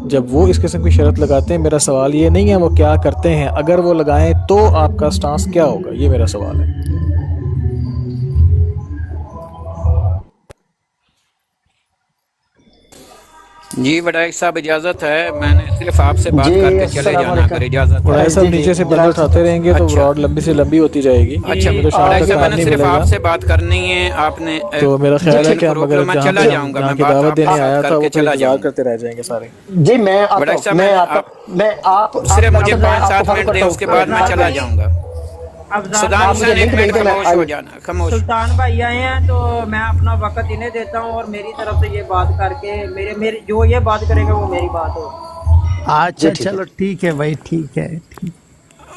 جب وہ اس قسم کی شرط لگاتے ہیں، میرا سوال یہ نہیں ہے وہ کیا کرتے ہیں، اگر وہ لگائیں تو آپ کا سٹانس کیا ہوگا، یہ میرا سوال ہے۔ جی وڈائک صاحب اجازت ہے، میں نے صرف آپ سے جی بات کر کے چلے السلام جانا اگر اجازت علیکم۔ ہے۔ وڑائے صاحب جی جی نیچے سے بندے جناب اٹھاتے رہیں گے تو اچھا راڈ لمبی سے لمبی ہوتی جائے گی، اچھا ہمیں تو شام وڈائک تک صاحب میں ٹائم نے نہیں صرف ملے آپ گا۔ سے بات کرنی ہے، آپ نے تو میرا جی خیال ہے ٹھیک، کہ ان کو ہم روک اگر لو، میں جہاں چلا پہ ہم جاؤں گا، جہاں میں کی بات دعوت آپ کے دینے ساتھ آیا کر تھا کے وہ پھر چلا انتظار جاؤں گا۔ کرتے رہ جائیں گے سارے۔ جی میں آتا وڈائک ہوں، صاحب میں آتا آپ ہوں، میں آپ صرف مجھے مقصد میں آپ کو 5-7 فالو منٹ دیں، کرتا اس کے بعد ہوں۔ میں افضال چلا بھائی، جاؤں گا۔ افضال صدام آپ بھائی، مجھے حسین ایک لنک منٹ بھیج دیں، میں خاموش ہو جانا، خاموش۔ سلطان بھائی آئے ہیں تو میں اپنا وقت انہیں دیتا ہوں، اور میری طرف سے یہ بات کر کے میری جو یہ بات کرے گا وہ میری بات ہوگی۔ جی اچھا ٹھیک ہے چلو ٹھیک ہے بھائی، ٹھیک ہے ٹھیک۔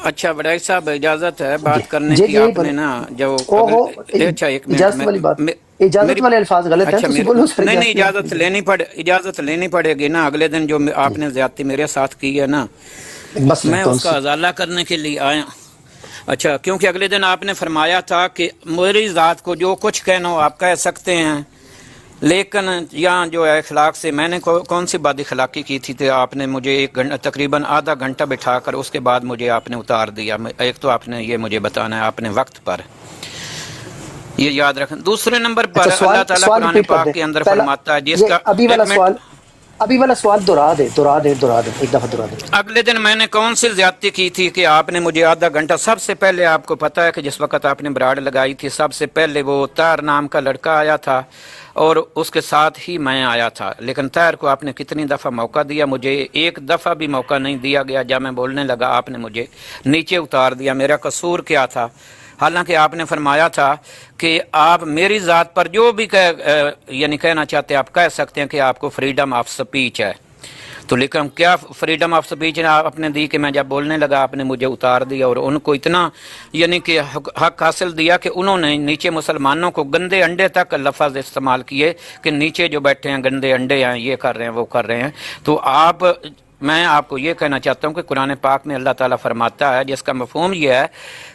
اچھا وڈائک صاحب اجازت ہے جی بات کرنے جی کی، جی آپ نے نا جو او ہو، اچھا ایک منٹ اجازت میں والی بات، میں- اجازت میری والے الفاظ غلط ہیں، اچھا تو میرے بولو سر نہیں نہیں، اجازت والی بات۔ اجازت لینی پڑے گی نا، اگلے دن جو جی آپ نے زیادتی میرے ساتھ کی ہے نا، مثلا میں کون اس کا سی؟ ازالہ کرنے کے لیے آیا۔ اچھا کیونکہ اگلے دن آپ نے فرمایا تھا کہ میری ذات کو جو کچھ کہنا ہو آپ کہہ سکتے ہیں، لیکن یہاں جو ہے اخلاق سے میں نے کون سی بات اخلاقی کی تھی، تو آپ نے مجھے تقریباً آدھا گھنٹہ بٹھا کر اس کے بعد مجھے آپ نے اتار دیا۔ ایک تو آپ نے یہ مجھے بتانا ہے آپ نے وقت پر، یہ یاد رکھیں۔ دوسرے نمبر اچھا پر سوال اللہ تعالیٰ سوال قرآن ریپیٹ کر دیں پاک کے اندر پہلا، فرماتا ہے جس یہ کا ابھی والا ایک منٹ، سوال، ابھی والا سوال دہرا دیں ایک دفعہ دہرا دیں۔ اگلے دن میں نے کون سی زیادتی کی تھی کہ آپ نے مجھے آدھا گھنٹہ، سب سے پہلے آپ کو پتہ ہے کہ جس وقت آپ نے براڈ لگائی تھی سب سے پہلے وہ طاہر نام کا لڑکا آیا تھا اور اس کے ساتھ ہی میں آیا تھا، لیکن طاہر کو آپ نے کتنی دفعہ موقع دیا، مجھے ایک دفعہ بھی موقع نہیں دیا گیا۔ جب میں بولنے لگا آپ نے مجھے نیچے اتار دیا، میرا قصور کیا تھا؟ حالانکہ آپ نے فرمایا تھا کہ آپ میری ذات پر جو بھی یعنی کہنا چاہتے ہیں آپ کہہ سکتے ہیں کہ آپ کو فریڈم آف سپیچ ہے، تو لیکن کیا فریڈم آف سپیچ نے آپ نے دی کہ میں جب بولنے لگا آپ نے مجھے اتار دیا، اور ان کو اتنا یعنی کہ حق حاصل دیا کہ انہوں نے نیچے مسلمانوں کو گندے انڈے تک لفظ استعمال کیے کہ نیچے جو بیٹھے ہیں گندے انڈے ہیں، یہ کر رہے ہیں وہ کر رہے ہیں۔ تو میں آپ کو یہ کہنا چاہتا ہوں کہ قرآن پاک میں اللہ تعالیٰ فرماتا ہے جس کا مفہوم یہ ہے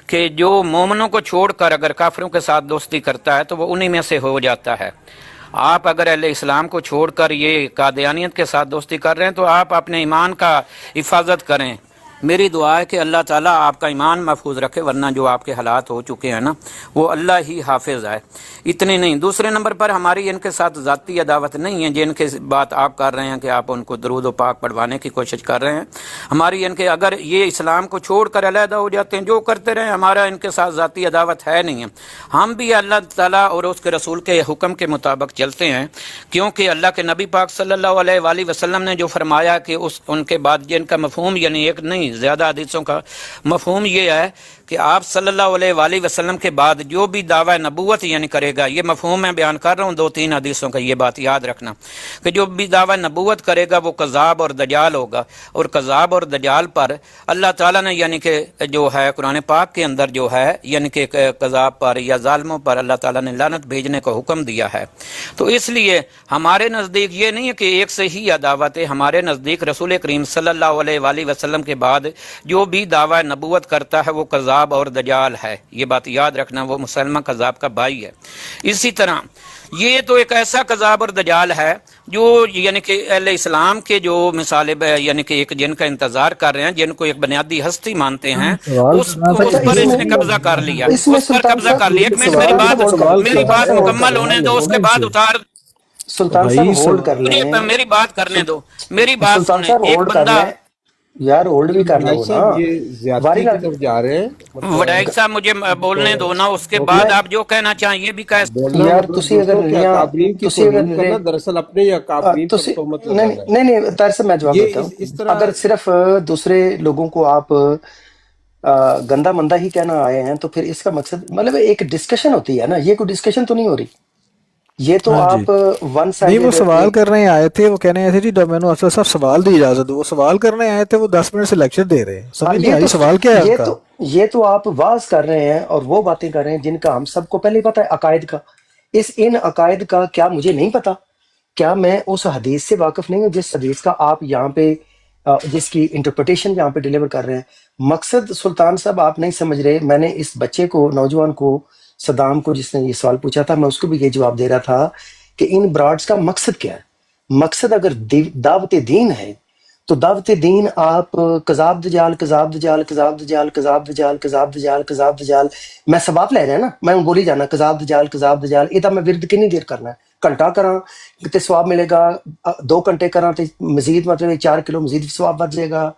کہ جو مومنوں کو چھوڑ کر اگر کافروں کے ساتھ دوستی کرتا ہے تو وہ انہی میں سے ہو جاتا ہے۔ آپ اگر اہل اسلام کو چھوڑ کر یہ قادیانیت کے ساتھ دوستی کر رہے ہیں تو آپ اپنے ایمان کا حفاظت کریں۔ میری دعا ہے کہ اللہ تعالیٰ آپ کا ایمان محفوظ رکھے، ورنہ جو آپ کے حالات ہو چکے ہیں نا وہ اللہ ہی حافظ ہے۔ اتنی نہیں، دوسرے نمبر پر ہماری ان کے ساتھ ذاتی عداوت نہیں ہے، جن کے بات آپ کر رہے ہیں کہ آپ ان کو درود و پاک پڑھوانے کی کوشش کر رہے ہیں۔ ہماری ان کے اگر یہ اسلام کو چھوڑ کر علیحدہ ہو جاتے ہیں جو کرتے رہے، ہمارا ان کے ساتھ ذاتی عداوت ہے نہیں ہے۔ ہم بھی اللہ تعالیٰ اور اس کے رسول کے حکم کے مطابق چلتے ہیں، کیونکہ اللہ کے نبی پاک صلی اللہ علیہ وآلہ وسلم نے جو فرمایا کہ ان کے بعد جن کا مفہوم یعنی ایک نہیں زیادہ حدیثوں کا مفہوم یہ ہے کہ آپ صلی اللہ علیہ وآلہ وسلم کے بعد جو بھی دعوی نبوت یعنی کرے گا، یہ مفہوم میں بیان کر رہا ہوں 2-3 حدیثوں کا، یہ بات یاد رکھنا کہ جو بھی دعوی نبوت کرے گا وہ کذاب اور دجال ہوگا، اور کذاب اور دجال پر اللہ تعالیٰ نے یعنی کہ جو ہے قرآن پاک کے اندر جو ہے یعنی کہ کذاب پر یا ظالموں پر اللہ تعالیٰ نے لعنت بھیجنے کا حکم دیا ہے۔ تو اس لیے ہمارے نزدیک یہ نہیں ہے کہ ایک سے ہی عداوت ہے، ہمارے نزدیک رسول کریم صلی اللہ علیہ وآلہ وسلم کے بعد جو بھی دعوی نبوت کرتا ہے وہ کذاب اور دجال ہے، یہ بات یاد رکھنا، وہ مسلمہ کذاب کا بھائی ہے۔ اسی طرح یہ تو ایک ایسا کذاب اور دجال ہے جو یعنی کہ اہل اسلام کے جو مثالیں یعنی کہ ایک جن کا انتظار کر رہے ہیں، جن کو ایک بنیادی ہستی مانتے ہیں، سوال اس کرنا تھا اچھا کہ پر اس اس میں، نے قبضہ کر لیا، اس میں اس پر سلطان قبضہ صاحب، کر لیا۔ ایک منٹ سلطان صاحب ہولڈ کر لیں، میری سلطان بات صاحب ہولڈ کر مکمل لیں، ہونے دو، اس کے بعد اتار سلطان صاحب بھائی ہولڈ کر لیں، میری بات کرنے دو، میری بات سلطان سنیں۔ صاحب ایک ہولڈ کر بندہ لیں یار، ہولڈ بھی کر بھائی لو نا، صاحب یہ واری زیادتی نہ کی طرف جا رہے ہیں، وڈائک مطلب صاحب مجھے بولنے دو نا، اس کے بعد میں آپ جو کہنا چاہیں یہ بھی کہہ بولنا یار مطلب تسی اگر دوسروں کے نیا اکابرین کی تسی توہین اگر کرنا، دراصل اپنے ہی اکابرین پر تسی تہمت نہیں لگانا ہے۔ نہیں نہیں طاہر صاحب میں جواب یہ دیتا ہوں۔ اس طرح اگر صرف دوسرے لوگوں کو آپ گندا مندہ ہی کہنا آئے ہیں تو پھر اس کا مقصد مطلب ایک ڈسکشن ہوتی ہے نا، یہ کوئی ڈسکشن تو نہیں ہو رہی، یہ تو ہاں جی، آپ ون نہیں وہ سائیڈڈ سوال ایک، کرنے آئے تھے، وہ کہنے آئے تھے جی میں نے اسد صاحب سوال دی اجازت دو، وہ سوال کرنے آئے تھے، وہ 10 منٹ سے لیکچر دے رہے ہیں، ہاں سمجھ نہیں آ رہی یہ سوال کیا ہے ان یہ کا۔ تو یہ تو آپ واز کر رہے ہیں اور وہ باتیں کر رہے ہیں جن کا ہم سب کو پہلے ہی پتہ ہے، عقائد کا، ان عقائد کا کیا مجھے نہیں پتا؟ کیا میں اس حدیث سے واقف نہیں ہوں جس حدیث کا آپ یہاں پہ جس کی انٹرپریٹیشن یہاں پہ ڈیلیور کر رہے ہیں؟ مقصد سلطان صاحب آپ نہیں سمجھ رہے، میں نے اس بچے کو، نوجوان کو، صدام کو، جس نے یہ سوال پوچھا تھا، میں اس کو بھی یہ جواب دے رہا تھا کہ ان براڈز کا مقصد کیا ہے۔ مقصد اگر دعوت دین ہے تو دعوت دین آپ کذاب دجال کذاب دجال کذاب دجال کذاب دجال کذاب دجال کذاب دجال میں ثواب لے رہا ہے نا، میں بولی جانا کذاب دجال دجال، یہ میں ورد کنی دیر کرنا ہے، گھنٹہ کراں تے ثواب ملے گا، 2 گھنٹے کراں تے مزید مطلب 4 کلو مزید ثواب بڑھ جائے گا،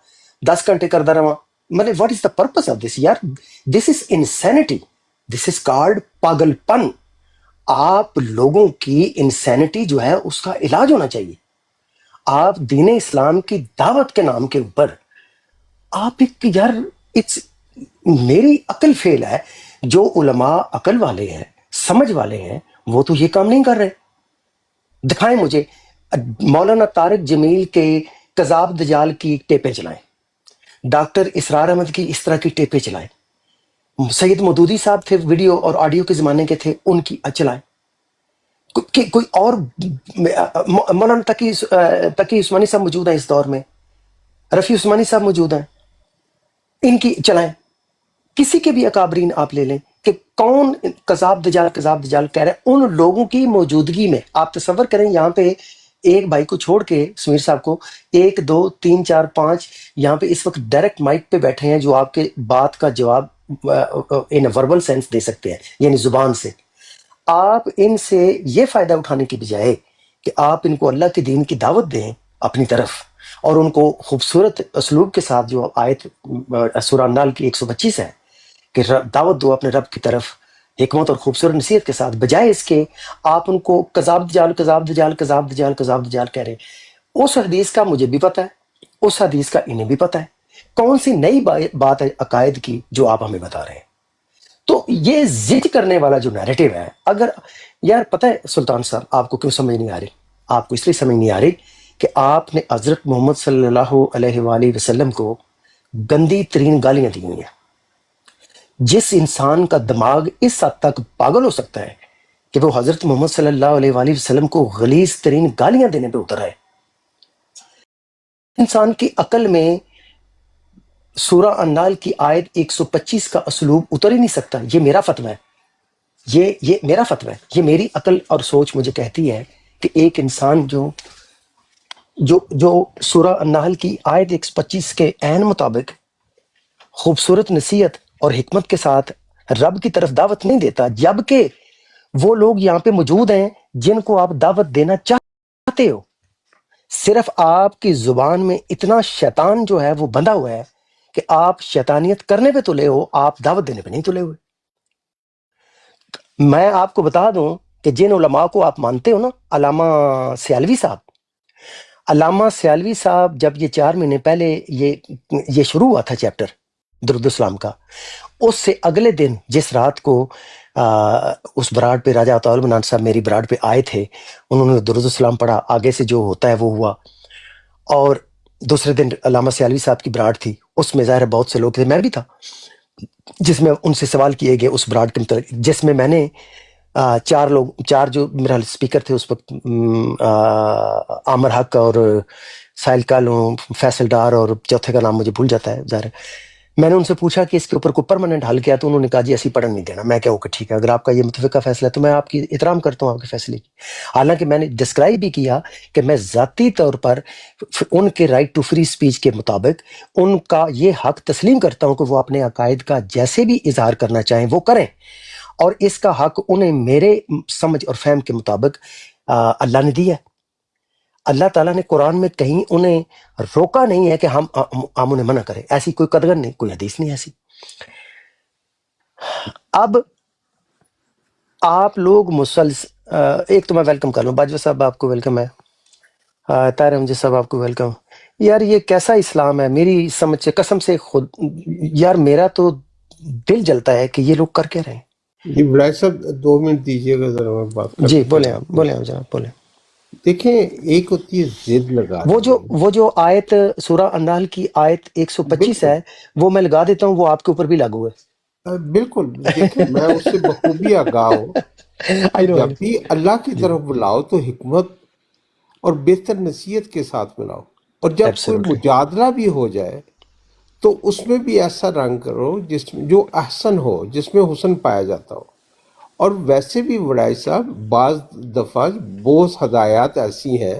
10 گھنٹے کردا رہواں، مطلب what is the purpose of this یار؟ دس از انسینٹی، دس از کالڈ پاگل پن۔ آپ لوگوں کی انسینٹی جو ہے اس کا علاج ہونا چاہیے۔ آپ دین اسلام کی دعوت کے نام کے اوپر آپ ایک یار اٹس، میری عقل فیل ہے، جو علماء عقل والے ہیں سمجھ والے ہیں وہ تو یہ کام نہیں کر رہے۔ دکھائیں مجھے مولانا طارق جمیل کے کذاب دجال کی ٹیپیں چلائیں، ڈاکٹر اسرار احمد کی اس طرح کی ٹیپیں چلائیں، سید مودودی صاحب تھے ویڈیو اور آڈیو کے زمانے کے تھے، ان کی چلائیں، کوئی اور مولانا تقی عثمانی صاحب موجود ہیں اس دور میں، رفیع عثمانی صاحب موجود ہیں، ان کی چلائیں، کسی کے بھی اکابرین آپ لے لیں کہ کون کذاب دجال کہہ رہے ہیں، ان لوگوں کی موجودگی میں آپ تصور کریں یہاں پہ ایک بھائی کو چھوڑ کے سمیر صاحب کو 1 2 3 4 5 یہاں پہ اس وقت ڈائریکٹ مائک پہ بیٹھے ہیں جو آپ کے بات کا جواب ان وربل سینس دے سکتے ہیں، یعنی زبان سے۔ آپ ان سے یہ فائدہ اٹھانے کی بجائے کہ آپ ان کو اللہ کے دین کی دعوت دیں اپنی طرف، اور ان کو خوبصورت اسلوب کے ساتھ جو آیت سورہ النحل کی 125 ہے کہ دعوت دو اپنے رب کی طرف حکمت اور خوبصورت نصیحت کے ساتھ، بجائے اس کے آپ ان کو کذاب دجال کذاب دجال کذاب دجال کذاب دجال کہہ رہے ہیں۔ اس حدیث کا مجھے بھی پتہ ہے، اس حدیث کا انہیں بھی پتہ ہے، کون سی نئی بات ہے عقائد کی جو آپ ہمیں بتا رہے ہیں؟ تو یہ ضد کرنے والا جو نیریٹو ہے، اگر یار پتہ ہے سلطان صاحب آپ کو کیوں سمجھ نہیں آ رہی؟ آپ کو اس لیے سمجھ نہیں آ رہی کہ آپ نے حضرت محمد صلی اللہ علیہ وآلہ وسلم کو گندی ترین گالیاں دی ہوئی ہیں۔ جس انسان کا دماغ اس حد تک پاگل ہو سکتا ہے کہ وہ حضرت محمد صلی اللہ علیہ وآلہ وسلم کو غلیظ ترین گالیاں دینے پہ اتر ہے، انسان کی عقل میں سورہ النحل کی آیت 125 کا اسلوب اتر ہی نہیں سکتا۔ یہ میرا فتویٰ ہے، یہ میرا فتویٰ ہے، یہ میری عقل اور سوچ مجھے کہتی ہے کہ ایک انسان جو سورہ النحل کی آیت 125 کے عین مطابق خوبصورت نصیحت اور حکمت کے ساتھ رب کی طرف دعوت نہیں دیتا، جبکہ وہ لوگ یہاں پہ موجود ہیں جن کو آپ دعوت دینا چاہتے ہو، صرف آپ کی زبان میں اتنا شیطان جو ہے وہ بندھا ہوا ہے کہ آپ شیطانیت کرنے پہ تلے ہو، آپ دعوت دینے پہ نہیں تلے ہوئے۔ میں آپ کو بتا دوں کہ جن علماء کو آپ مانتے ہو نا، علامہ سیالوی صاحب جب یہ 4 مہینے پہلے یہ شروع ہوا تھا چیپٹر درود السلام کا، اس سے اگلے دن جس رات کو اس براڈ پہ راجہ عطا البنان صاحب میری براڈ پہ آئے تھے، انہوں نے درود السلام پڑھا، آگے سے جو ہوتا ہے وہ ہوا، اور دوسرے دن علامہ سیالوی صاحب کی براڈ تھی، اس میں ظاہر بہت سے لوگ تھے، میں بھی تھا، جس میں ان سے سوال کیے گئے اس براڈ کے متعلق، جس میں میں نے 4 جو میرا اسپیکر تھے اس وقت، عامر حق اور ساحل کالوں، فیصل ڈار، اور چوتھے کا نام مجھے بھول جاتا ہے ظاہر، میں نے ان سے پوچھا کہ اس کے اوپر کوئی پرماننٹ حل کیا، تو انہوں نے کہا جی ایسی پڑھن نہیں دینا۔ میں کہا اوکے ٹھیک ہے، اگر آپ کا یہ متفقہ فیصلہ ہے تو میں آپ کی احترام کرتا ہوں آپ کے فیصلے کی، حالانکہ میں نے ڈسکرائب بھی کیا کہ میں ذاتی طور پر ان کے رائٹ ٹو فری سپیچ کے مطابق ان کا یہ حق تسلیم کرتا ہوں کہ وہ اپنے عقائد کا جیسے بھی اظہار کرنا چاہیں وہ کریں، اور اس کا حق انہیں میرے سمجھ اور فہم کے مطابق اللہ نے دیا ہے۔ اللہ تعالیٰ نے قرآن میں کہیں انہیں روکا نہیں ہے کہ ہم انہیں منع کریں، ایسی کوئی قدغن نہیں، کوئی حدیث نہیں ایسی۔ اب آپ لوگ ایک تو میں ویلکم کر لوں، باجوہ صاحب آپ کو ویلکم ہے، طاہر امجد صاحب آپ کو ویلکم۔ یار یہ کیسا اسلام ہے؟ میری سمجھ سے قسم سے خود یار میرا تو دل جلتا ہے کہ یہ لوگ کر کے رہے ہیں۔ جی بلال صاحب 2 منٹ دیجیے گا ذرا، میں بات کر جی بولیں آپ جناب بولیں۔ دیکھیں، ایک ہوتی ہے ضد لگا وہ جو آیت سورہ النحل کی آیت 125 ہے وہ میں لگا دیتا ہوں، وہ آپ کے اوپر بھی لاگو ہے۔ بالکل، دیکھیں میں اس سے بخوبی آگاہ ہوں، جب بھی اللہ کی طرف بلاؤ تو حکمت اور بہتر نصیحت کے ساتھ ملاؤ، اور جب کوئی مجادلہ بھی ہو جائے تو اس میں بھی ایسا رنگ کرو جو احسن ہو، جس میں حسن پایا جاتا ہو۔ اور ویسے بھی وڈائی صاحب بعض دفعہ بہت ہدایات ایسی ہیں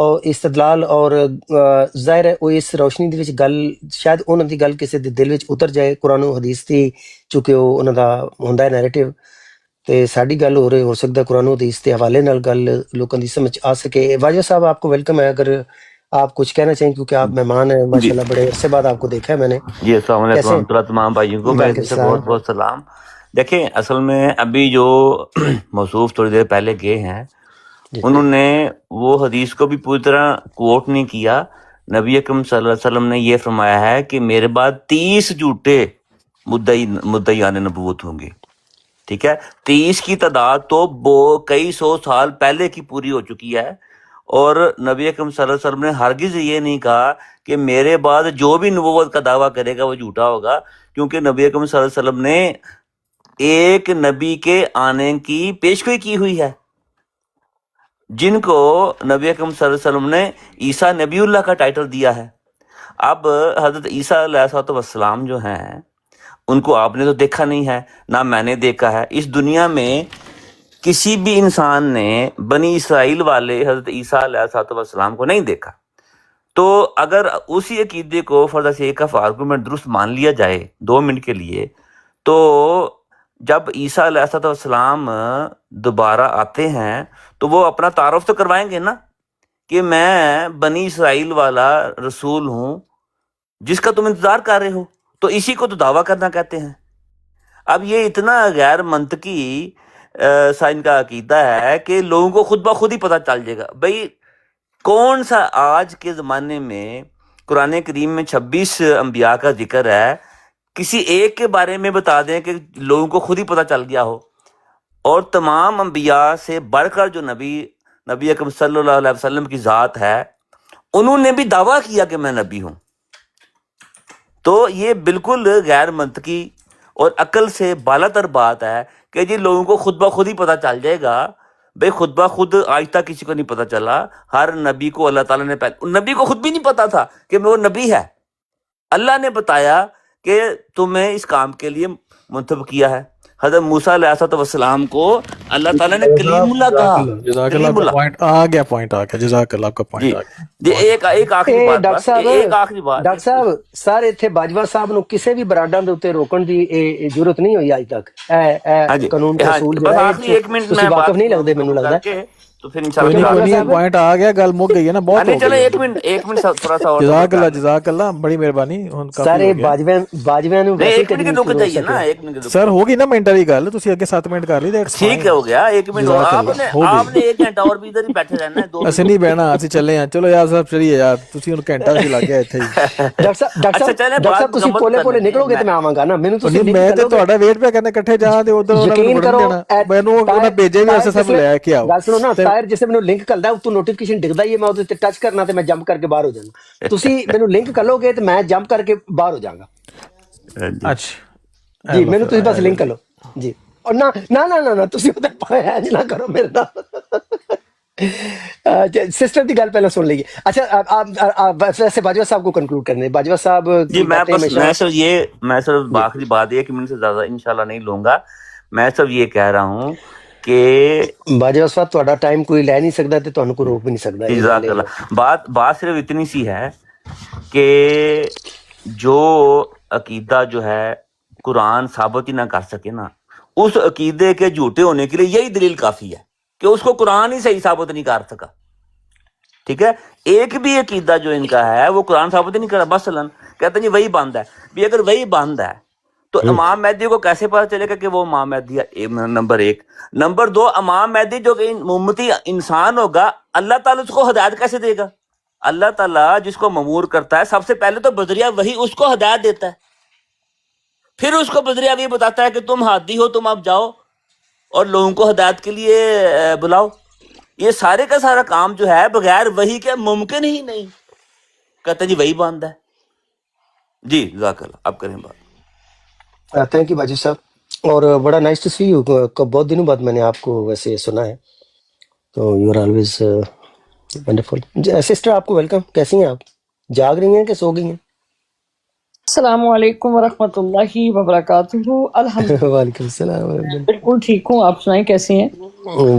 اور استدلال اور ظاہر ہے وہ اس روشنی ਦੇ ਵਿੱਚ ਗੱਲ ਸ਼ਾਇਦ ਉਹਨਾਂ ਦੀ ਗੱਲ ਕਿਸੇ ਦੇ ਦਿਲ ਵਿੱਚ ਉਤਰ ਜਾਏ ਕੁਰਾਨ و ਹਦੀਸ ਦੀ ਚੁੱਕਿ ਉਹ ਉਹਨਾਂ ਦਾ ਹੁੰਦਾ ਹੈ ਨੈਰੇਟਿਵ ਤੇ ਸਾਡੀ ਗੱਲ ਹੋ ਸਕਦਾ ਕੁਰਾਨ و ਹਦੀਸ ਦੇ ਹਵਾਲੇ ਨਾਲ ਗੱਲ ਲੋਕਾਂ ਦੀ ਸਮਝ ਆ ਸਕੇ واجد صاحب آپ کو ویلکم ہے اگر آپ کچھ کہنا چاہیں کیونکہ آپ مہمان ہیں جی ماشاءاللہ بڑے عرصے بعد آپ کو دیکھا ہے میں نے جی السلام علیکم کیسے ہیں ورحمۃ اللہ تمام بھائیوں کو میرے وعلیکم طرف سے بہت السلام بہت سلام. دیکھیں اصل میں ابھی جو موصوف تھوڑی دیر پہلے گئے ہیں جی انہوں نے وہ حدیث کو بھی پوری طرح کوٹ نہیں کیا. نبی اکرم صلی اللہ علیہ وسلم نے یہ فرمایا ہے کہ میرے بعد 30 جھوٹے مدعیان نبوت ہوں گے. ٹھیک ہے, 30 کی تعداد تو کئی سو سال پہلے کی پوری ہو چکی ہے. اور نبی اکرم صلی اللہ علیہ وسلم نے ہرگز یہ نہیں کہا کہ میرے بعد جو بھی نبوت کا دعویٰ کرے گا وہ جھوٹا ہوگا, کیونکہ نبی اکرم صلی اللہ علیہ وسلم نے ایک نبی کے آنے کی پیشگوئی کی ہوئی ہے, جن کو نبی اکرم صلی اللہ علیہ وسلم نے عیسیٰ نبی اللہ کا ٹائٹل دیا ہے. اب حضرت عیسیٰ علیہ السلام جو ہیں ان کو آپ نے تو دیکھا نہیں ہے, نہ میں نے دیکھا ہے. اس دنیا میں کسی بھی انسان نے بنی اسرائیل والے حضرت عیسیٰ علیہ السلام کو نہیں دیکھا. تو اگر اسی عقیدے کو for the sake of argument درست مان لیا جائے 2 منٹ کے لیے, تو جب عیسیٰ علیہ السلام دوبارہ آتے ہیں تو وہ اپنا تعارف تو کروائیں گے نا کہ میں بنی اسرائیل والا رسول ہوں جس کا تم انتظار کر رہے ہو. تو اسی کو تو دعویٰ کرنا کہتے ہیں. اب یہ اتنا غیر منطقی سائن کا عقیدہ ہے کہ لوگوں کو خود بخود ہی پتہ چل جائے گا. بھئی کون سا آج کے زمانے میں قرآن کریم میں 26 انبیاء کا ذکر ہے, کسی ایک کے بارے میں بتا دیں کہ لوگوں کو خود ہی پتہ چل گیا ہو. اور تمام انبیاء سے بڑھ کر جو نبی اکرم صلی اللہ علیہ وسلم کی ذات ہے, انہوں نے بھی دعویٰ کیا کہ میں نبی ہوں. تو یہ بالکل غیر منطقی اور عقل سے بالا تر بات ہے کہ جی لوگوں کو خود بخود ہی پتہ چل جائے گا. بھئی خود بخود آج تک کسی کو نہیں پتہ چلا. ہر نبی کو اللہ تعالیٰ نے نبی کو خود بھی نہیں پتا تھا کہ وہ نبی ہے. اللہ نے بتایا کہ تمہیں اس کام کے لیے منتخب کیا ہے. حضرت موسیٰ علیہ السلام کو اللہ تعالیٰ نے کلیم اللہ کہا. جزاک اللہ کلیم کا اللہ. پوائنٹ آ گیا جزاک اللہ آپ کا جی پوائنٹ آ گیا. جی ایک آخری ਇਹ بات ਡਾਕਟਰ بس ਸਾਹਿਬ ایک آخری بات ਡਾਕਟਰ ਸਾਹਿਬ ਸਰ ਇੱਥੇ ਬਾਜਵਾ ਸਾਹਿਬ ਨੂੰ ਕਿਸੇ ਵੀ ਬਰਾਡਾਂ ਦੇ ਉੱਤੇ ਰੋਕਣ ਦੀ ਇਹ ਜ਼ਰੂਰਤ ਨਹੀਂ ਹੋਈ ਅੱਜ ਤੱਕ ہاں ਇਹ جی ਕਾਨੂੰਨ ਤੇ ہاں ਅਸੂਲ بس ਜਿਹੜਾ آخری ਇਹ 1 منٹ ਤੁਸੀਂ میں بات ਵਾਕਫ نہیں ਲੱਗਦੇ ਮੈਨੂੰ کر ਲੱਗਦਾ کے تو پھر کوئی انشاءاللہ نہیں پھر کوئی آگے نہیں صاحب پوائنٹ آ گیا گل مک گئی ہے نا بہت نہیں ہو چلیں گئی ہے. 1 منٹ تھوڑا سا اور جزاک اللہ بڑی مہربانی کافی ਸਾਰੇ ہو گیا. ਬਾਜਵਿਆਂ ਨੂੰ نہیں ਵੈਸੇ 1 منٹ ਕਦੀ کی ਨਹੀਂ رک ਰੋਕ جائیے نا ਸਕੇ 1 منٹ کی رک سر ہوگی نا منٹ والی گل تسی اگے 7 منٹ کر لی دیٹس ٹھیک ہے فائن. ہو گیا 1 منٹ جزاک آپ اللہ نے ہو آپ گئی. نے 1 گھنٹہ اور بھی ادھر ہی بیٹھے رہنا ہے 2 ਅਸੀਂ منٹ ਨਹੀਂ ਬਹਿਣਾ ਅਸੀਂ ਚੱਲੇ ਆ. ਚਲੋ ਯਾਰ ਸਾਹਿਬ ਚਲੀਏ ਯਾਰ ਤੁਸੀਂ ਹੁਣ ਘੰਟਾ ਅਸੀਂ ਲੱਗ ਗਿਆ ਇੱਥੇ ਹੀ. ਡਾਕਟਰ ਸਾਹਿਬ اچھا چلیں ਡਾਕਟਰ بات ਸਾਹਿਬ ਤੁਸੀਂ مکمل ਪੋਲੇ کر ਪੋਲੇ لیتے ہیں. ਨਿਕਲੋਗੇ ਤੇ ਮੈਂ ਆਵਾਂਗਾ ਨਾ ਮੈਨੂੰ ਤੁਸੀਂ ਨਹੀਂ ਲਿੰਕ ਮੈਂ ਤੇ ਕਰੋਗੇ ਤੁਹਾਡਾ ਵੇਟ ਪਿਆ ਕਰਨਾ ਇਕੱਠੇ ਜਾਣ ਤੇ ਉਧਰ ਉਹਨਾਂ ਯਕੀਨ ਨੂੰ ਕਰੋ ਵੜਨ ਦੇਣਾ ਮੈਨੂੰ ਉਹਨਾਂ ਭੇਜੇ ਵੀ ਐਸੇ ਸਭ ਲੈ ਕੇ ਆਓ. ਗੱਲ ਸੁਣੋ ਨਾ ਤੇ ਤਾਇਰ ਜਿਸੇ ਮੈਨੂੰ ਲਿੰਕ ਕਰਦਾ ਉਤੋਂ ਨੋਟੀਫਿਕੇਸ਼ਨ ਦਿਖਦਾ ਹੀ ਹੈ ਮੈਂ ਉਹਦੇ ਤੇ ਟੱਚ ਕਰਨਾ ਤੇ ਮੈਂ ਜੰਪ ਕਰਕੇ ਬਾਹਰ ਹੋ ਜਾਣਾ ਤੁਸੀਂ ਮੈਨੂੰ ਲਿੰਕ ਕਰ ਲੋਗੇ ਤੇ ਮੈਂ ਜੰਪ ਕਰਕੇ ਬਾਹਰ ਹੋ ਜਾਵਾਂਗਾ ਅੱਛਾ ਜੀ ਮੈਨੂੰ ਤੁਸੀਂ ਬਸ ਲਿੰਕ ਕਰ ਲਓ ਜੀ ਔਰ ਨਾ ਨਾ ਨਾ ਨਾ ਤੁਸੀਂ ਉਹਦੇ ਪਾਇਆ ਨਾ ਕਰੋ ਮੇਰੇ ਨਾਲ سسٹر کی گل پہلے سن لیے. اچھا ویسے باجوہ صاحب کو کنکلوڈ کرنے باجوہ صاحب جی میں صرف آخری بات 1 منٹ سے زیادہ انشاءاللہ نہیں لوں گا. میں صرف یہ کہہ رہا ہوں کہ باجوہ صاحب تہاڈا ٹائم کوئی لے نہیں سکتا تے تہانوں کوئی روک بھی نہیں سکتا. جزاک اللہ. بات صرف اتنی سی ہے کہ جو عقیدہ جو ہے قرآن ثابت ہی نہ کر سکے نا, اس عقیدے کے جھوٹے ہونے کے لیے یہی دلیل کافی ہے کہ اس کو قرآن ہی صحیح ثابت نہیں کر سکا. ٹھیک ہے, ایک بھی عقیدہ جو ان کا ہے وہ قرآن ثابت ہی نہیں کرا. مثلا کہتے ہیں جی وہی بند ہے. بھی اگر وہی بند ہے تو امام مہدی کو کیسے پتا چلے گا کہ وہ امام مہدی ہے؟ نمبر 1. نمبر 2, امام مہدی جو کہ امتی انسان ہوگا, اللہ تعالیٰ اس کو ہدایت کیسے دے گا؟ اللہ تعالیٰ جس کو مامور کرتا ہے سب سے پہلے تو بذریعہ وہی اس کو ہدایت دیتا ہے, پھر اس کو بذریعہ وہی بتاتا ہے کہ تم ہادی ہو, تم اب جاؤ اور لوگوں کو ہدایت کے لیے بلاؤ. یہ سارے کا سارا کام جو ہے بغیر وہی کے ممکن ہی نہیں. کہتے ہیں جی وہی بند ہے. جی جزاک اللہ, آپ کریں بات. تھینک یو باجو صاحب. اور بڑا نائس ٹو سی یو. بہت دنوں بعد میں نے آپ کو ویسے سنا ہے, تو you are always wonderful. Sister آپ کو ویلکم. کیسی ہیں آپ؟ جاگ رہی ہیں کہ سو گئی ہیں؟ السلام علیکم ورحمۃ اللہ وبرکاتہ. الحمد وعلیکم السلام. بالکل ٹھیک ہوں, آپ سنائیں کیسے ہیں؟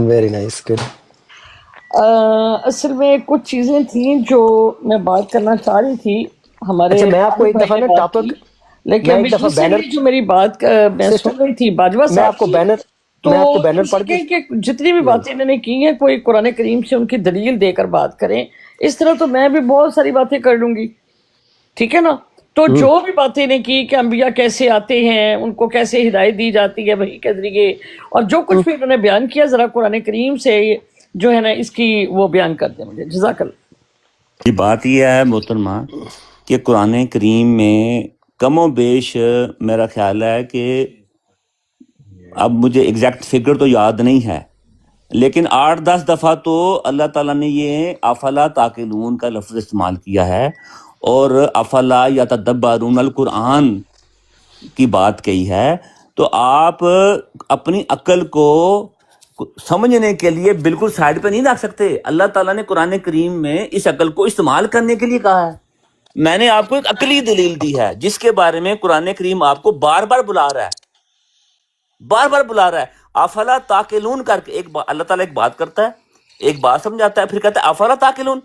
Very nice, good. اصل میں کچھ چیزیں تھیں جو میں بات کرنا چاہ رہی تھی، ہمارے اچھا میں آپ کو ایک بھائی دفعہ نے نا بات کی، ٹاپک، لیکن میں ایک دفعہ بینر، ریسنٹلی جو میری بات میں سسٹر سن رہی تھی باجوہ میں صاحب آپ کو کی، بینر، تو میں آپ کو بینر پڑھ کے، کہیں کہ جتنی بھی باتیں انہوں نے کی ہیں کوئی قرآن کریم سے ان کی دلیل دے کر بات کریں، اس طرح تو میں بھی بہت ساری باتیں کر لوں گی، ٹھیک ہے نا؟ تو جو بھی باتیں نے کی کہ انبیاء کیسے آتے ہیں، ان کو کیسے ہدایت دی جاتی ہے وحی کے ذریعے، اور جو کچھ بھی انہوں نے بیان کیا، ذرا قرآن کریم سے جو ہے نا اس کی وہ بیان کر دیں مجھے، جزاک اللہ۔ یہ بات یہ ہے محترمہ کہ قرآن کریم میں کم و بیش میرا خیال ہے کہ اب مجھے ایگزیکٹ فگر تو یاد نہیں ہے، لیکن 8-10 دفعہ تو اللہ تعالیٰ نے یہ افلا تاقلون کا لفظ استعمال کیا ہے، اور افلا یتدبرون القرآن کی بات کہی ہے۔ تو آپ اپنی عقل کو سمجھنے کے لیے بالکل سائڈ پہ نہیں رکھ سکتے۔ اللہ تعالیٰ نے قرآن کریم میں اس عقل کو استعمال کرنے کے لیے کہا ہے۔ میں نے آپ کو ایک عقلی دلیل دی ہے جس کے بارے میں قرآن کریم آپ کو بار بار بلا رہا ہے، بار بار بلا رہا ہے۔ افلا تاقلون کر کے اللہ تعالیٰ ایک بات کرتا ہے، ایک بات سمجھاتا ہے، پھر کہتا ہے افلا تاقلون،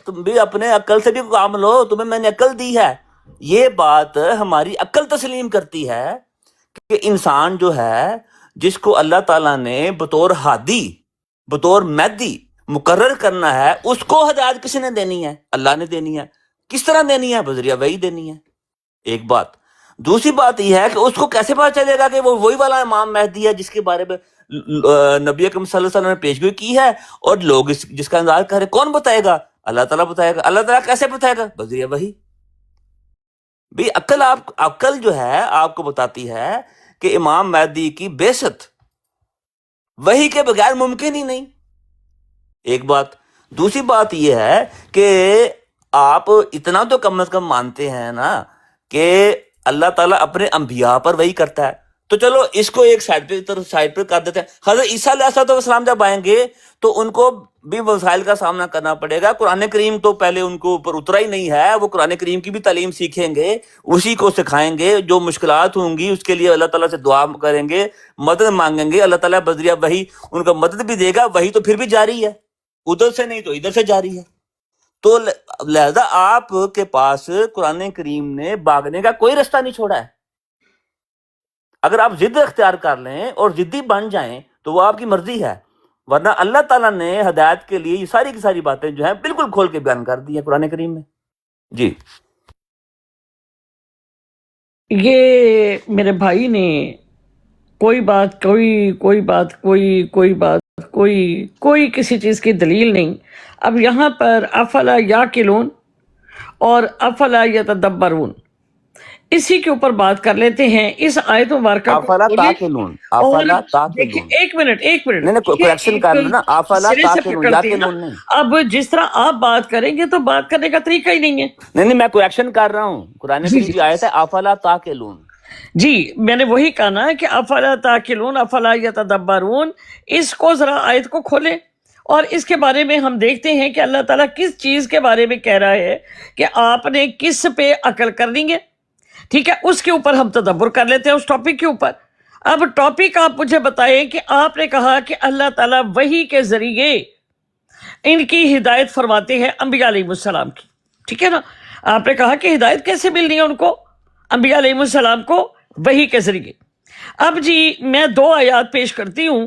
تم بھی اپنے عقل سے بھی کام لو، تمہیں میں نے عقل دی ہے۔ یہ بات ہماری عقل تسلیم کرتی ہے کہ انسان جو ہے جس کو اللہ تعالیٰ نے بطور ہادی، بطور مہدی مقرر کرنا ہے، اس کو ہدایت کس نے دینی ہے؟ اللہ نے دینی ہے۔ کس طرح دینی ہے؟ بذریعہ وحی دینی ہے، ایک بات۔ دوسری بات یہ ہے کہ اس کو کیسے پتا چلے گا کہ وہ وہی والا امام مہدی ہے جس کے بارے میں نبی اکرم صلی اللہ علیہ وسلم نے پیشگوئی کی ہے، اور لوگ جس کا انتظار کر رہے؟ کون بتائے گا؟ اللہ تعالیٰ بتائے گا۔ اللہ تعالیٰ کیسے بتائے گا؟ بذریعہ وحی۔ بھی عقل جو ہے آپ کو بتاتی ہے کہ امام مہدی کی بعثت وحی کے بغیر ممکن ہی نہیں، ایک بات۔ دوسری بات یہ ہے کہ آپ اتنا تو کم از کم مانتے ہیں نا کہ اللہ تعالیٰ اپنے انبیاء پر وحی کرتا ہے، تو چلو اس کو ایک سائڈ پہ کر دیتے ہیں۔ حضرت عیسیٰ علیہ السلام جب آئیں گے تو ان کو بھی وسائل کا سامنا کرنا پڑے گا۔ قرآن کریم تو پہلے ان کو اوپر اترا ہی نہیں ہے، وہ قرآن کریم کی بھی تعلیم سیکھیں گے، اسی کو سکھائیں گے۔ جو مشکلات ہوں گی اس کے لیے اللہ تعالیٰ سے دعا کریں گے، مدد مانگیں گے، اللہ تعالیٰ بذریعہ وحی ان کا مدد بھی دے گا۔ وحی تو پھر بھی جاری ہے، ادھر سے نہیں تو ادھر سے جاری ہے۔ تو لہذا آپ کے پاس قرآن کریم نے بھاگنے کا کوئی رستہ نہیں چھوڑا ہے۔ اگر آپ ضد اختیار کر لیں اور ضدی بن جائیں تو وہ آپ کی مرضی ہے، ورنہ اللہ تعالیٰ نے ہدایت کے لیے یہ ساری کی ساری باتیں جو ہیں بالکل کھول کے بیان کر دی ہیں قرآن کریم میں۔ جی یہ میرے بھائی نے کوئی بات کوئی کسی چیز کی دلیل نہیں۔ اب یہاں پر افلا یاقلون اور افلا یتدبرون، اسی کے اوپر بات کر لیتے ہیں۔ اس آیت مبارکہ کو افلا کھولیں تاقلون، اور افلا دیکھیں، تاقلون، ایک منٹ نہیں کریکشن کر لینا، افلا سرے سے تاقلون، پکڑتے ہیں نا۔ یاقلون نہیں، اب جس طرح آپ بات کریں گے تو بات کرنے کا طریقہ ہی نہیں ہے۔ نہیں میں کریکشن کر رہا ہوں۔ قرآن جی کریم کی آیت ہے افلا تاقلون۔ جی، میں نے وہی کہا نا کہ افلا تاقلون افلا یتدبرون، اس کو ذرا آیت کو کھولیں اور اس کے بارے میں ہم دیکھتے ہیں کہ اللہ تعالیٰ کس چیز کے بارے میں کہہ رہا ہے کہ آپ نے کس پہ عقل کرنی ہے، ٹھیک ہے؟ اس کے اوپر ہم تدبر کر لیتے ہیں، اس ٹاپک کے اوپر۔ اب ٹاپک آپ مجھے بتائیں کہ آپ نے کہا کہ اللہ تعالیٰ وحی کے ذریعے ان کی ہدایت فرماتے ہیں انبیاء علیہ السلام کی، ٹھیک ہے نا؟ آپ نے کہا کہ ہدایت کیسے ملنی ہے ان کو، انبیاء علیہ السلام کو وحی کے ذریعے۔ اب جی میں 2 آیات پیش کرتی ہوں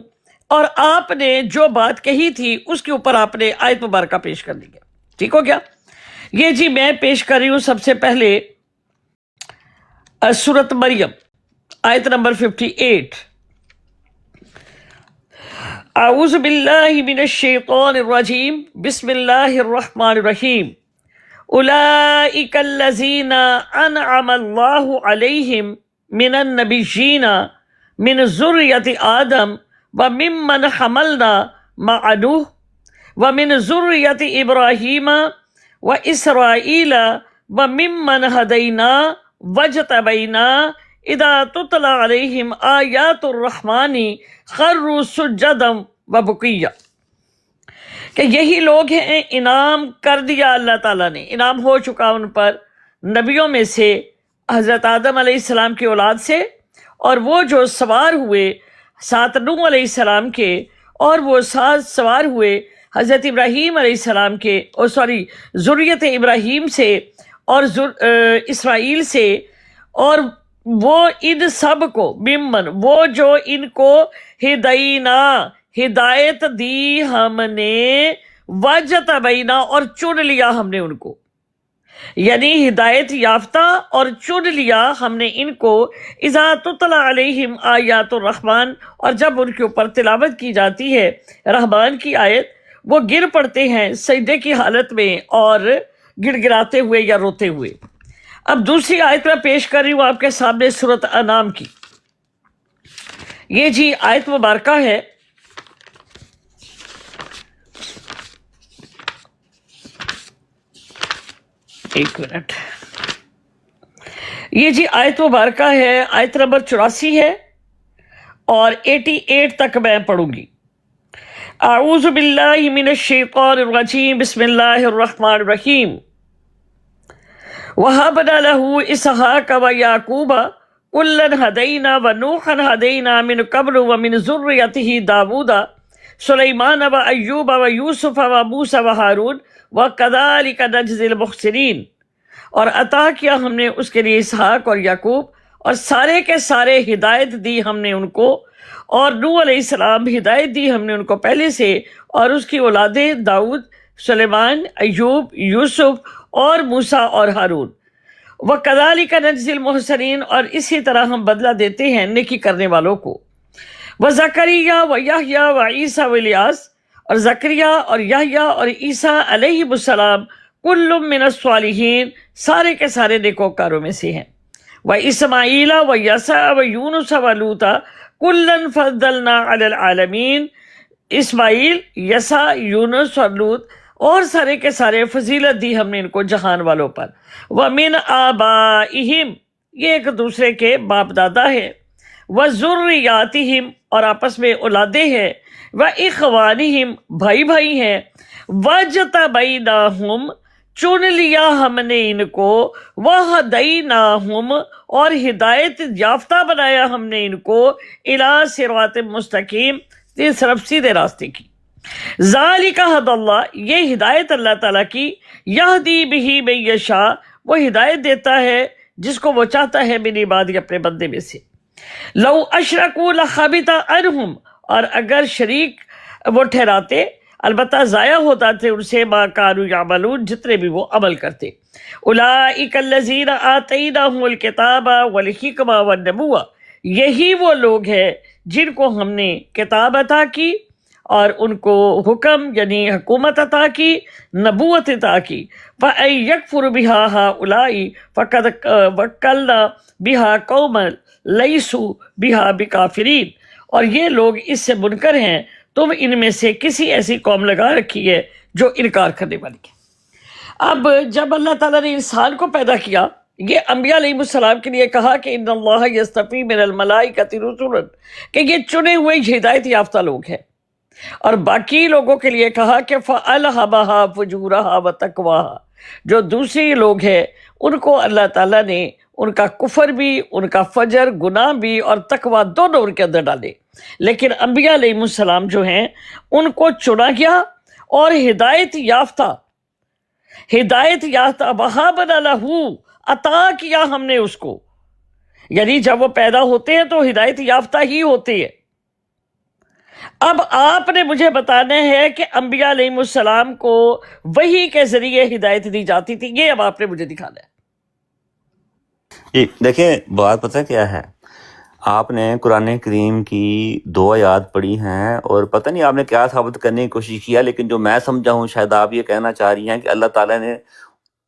اور آپ نے جو بات کہی تھی اس کے اوپر آپ نے آیت مبارکہ پیش کر دی ہے، ٹھیک ہو گیا؟ یہ جی میں پیش کر رہی ہوں سب سے پہلے سورۃ مریم آیت نمبر 58۔ اعوذ باللہ من الشیطان الرجیم، بسم اللہ الرحمن الرحیم۔ اولئک الذین انعم اللہ علیہم من النبیین من ذریۃ آدم وممن حملنا مع نوح ومن ذریۃ ابراہیم واسرائیل وممن ہدینا واجتبینا اذا تتلی علیہم آیات الرحمن خروا سجدا وبکیا، کہ یہی لوگ ہیں انعام کر دیا اللہ تعالیٰ نے، انعام ہو چکا ان پر نبیوں میں سے، حضرت آدم علیہ السلام کی اولاد سے، اور وہ جو سوار ہوئے ساتھ نوح علیہ السلام کے، اور وہ ساتھ سوار ہوئے حضرت ابراہیم علیہ السلام کے ذریت ابراہیم سے اور اسرائیل سے، اور وہ ان سب کو ممن، وہ جو ان کو ہدینا ہدایت دی ہم نے، وجتبینا اور چن لیا ہم نے ان کو، یعنی ہدایت یافتہ اور چن لیا ہم نے ان کو، اذا تتلی علیہم آیات الرحمن، اور جب ان کے اوپر تلاوت کی جاتی ہے رحمان کی آیت، وہ گر پڑتے ہیں سجدے کی حالت میں اور گڑ گڑاتے ہوئے یا روتے ہوئے۔ اب دوسری آیت میں پیش کر رہی ہوں آپ کے سامنے سورۃ انعام کی۔ یہ جی آیت مبارکہ ہے، ایک منٹ، یہ جی آیت مبارکہ ہے، آیت نمبر 84 ہے اور 88 تک میں پڑھوں گی۔ اعوذ باللہ من الشیطان الرجیم، بسم اللہ الرحمن الرحیم۔ وَهَبْنَا لَهُ إِسْحَاقَ وَيَعْقُوبَ كُلًّا هَدَيْنَا وَنُوحًا هَدَيْنَا مِنْ قَبْلُ وَمِنْ ذُرِّيَّتِهِ دَاوُودَ سُلَيْمَانَ وَأَيُّوبَ وَيُوسُفَ وَمُوسَى وَهَارُونَ وَكَذَلِكَ نَجْزِي الْمُحْسِنِينَ، اور عطا کیا ہم نے اس کے لیے اسحاق اور یعقوب، اور سارے کے سارے ہدایت دی ہم نے ان کو، اور نوح علیہ السلام ہدایت دی ہم نے ان کو پہلے سے، اور اس کی اولادیں داؤد، سلیمان، ایوب، یوسف اور موسیٰ اور ہارون۔ وَكَذَلِكَ نَجْزِي الْمُحْسِنِينَ، اور اسی طرح ہم بدلہ دیتے ہیں نیکی کرنے والوں کو۔ وَزَكَرِيَّا وَيَحْيَا وَعِيسَى وَإِلْيَاسَ، اور زکریا اور یحییٰ اور عیسیٰ علیہ السلام، کل من الصالحین، سارے کے سارے نیکوکاروں میں سے ہیں۔ وَإِسْمَاعِيلَ وَيَسَعَ وَيُونُسَ وَلُوطًا كُلًّا فَضَّلْنَا عَلَى الْعَالَمِينَ، اسماعیل، یسع، یونس اور لوط، اور سارے کے سارے فضیلت دی ہم نے ان کو جہان والوں پر۔ وَمِنْ آبائِهِمْ، یہ ایک دوسرے کے باپ دادا ہے، وَذُرِّيَّاتِهِمْ، اور آپس میں اولادیں ہیں، وَإِخْوَانِهِمْ، بھائی بھائی ہیں، وَاجْتَبَيْنَاهُمْ، چن لیا ہم نے ان کو، وَهَدَيْنَاهُمْ، اور ہدایت یافتہ بنایا ہم نے ان کو، إِلَىٰ صِرَاطٍ مستقیم، اس طرف سیدھے راستے کی۔ ذالک ھدی اللہ، یہ ہدایت اللہ تعالیٰ کی، یہدی بہ من یشاء، وہ ہدایت دیتا ہے جس کو وہ چاہتا ہے من عبادی، اپنے بندے میں سے۔ لو اشرکوا لحبط عنہم، اور اگر شریک وہ ٹھہراتے البتہ ضائع ہوتا تھے ان سے، ما کانوا یعملون، جتنے بھی وہ عمل کرتے۔ اولئک الذین آتیناہم الکتاب والحکمہ والنبوۃ، یہی وہ لوگ ہیں جن کو ہم نے کتاب عطا کی اور ان کو حکم یعنی حکومت عطا کی، نبوت عطا کی۔ فَأَن يَكْفُرُ بِهَا هَؤُلَاءِ فَقَدْ وَكَّلْنَا بِهَا قَوْمًا لَيْسُوا بِهَا بِكَافِرِينَ، اور یہ لوگ اس سے منکر ہیں، تم ان میں سے کسی ایسی قوم لگا رکھی ہے جو انکار کرنے والی ہے۔ اب جب اللہ تعالیٰ نے انسان کو پیدا کیا، یہ انبیاء علیہ السلام کے لیے کہا کہ ان اللہ یصطفی من الملائکۃ رسلا، کہ یہ چنے ہوئے ہدایت یافتہ لوگ ہیں، اور باقی لوگوں کے لیے کہا کہ فَأَلْهَمَهَا فُجُورَهَا وَتَقْوَاهَا، جو دوسری لوگ ہیں ان کو اللہ تعالیٰ نے ان کا کفر بھی، ان کا فجر گناہ بھی اور تقوی دونوں ان کے اندر ڈالے۔ لیکن انبیاء علیہ السلام جو ہیں ان کو چنا گیا اور ہدایت یافتہ وَهَبْنَا لَهُ، عطا کیا ہم نے اس کو، یعنی جب وہ پیدا ہوتے ہیں تو ہدایت یافتہ ہی ہوتے ہیں۔ اب آپ نے مجھے بتانا ہے کہ انبیاء علیہ السلام کو وحی کے ذریعے ہدایت دی جاتی تھی، یہ اب آپ نے مجھے دکھانا ہے۔ جی دیکھیں، بات پتہ کیا ہے، آپ نے قرآن کریم کی 2 آیات پڑھی ہیں اور پتہ نہیں آپ نے کیا ثابت کرنے کی کوشش کیا، لیکن جو میں سمجھا ہوں شاید آپ یہ کہنا چاہ رہی ہیں کہ اللہ تعالیٰ نے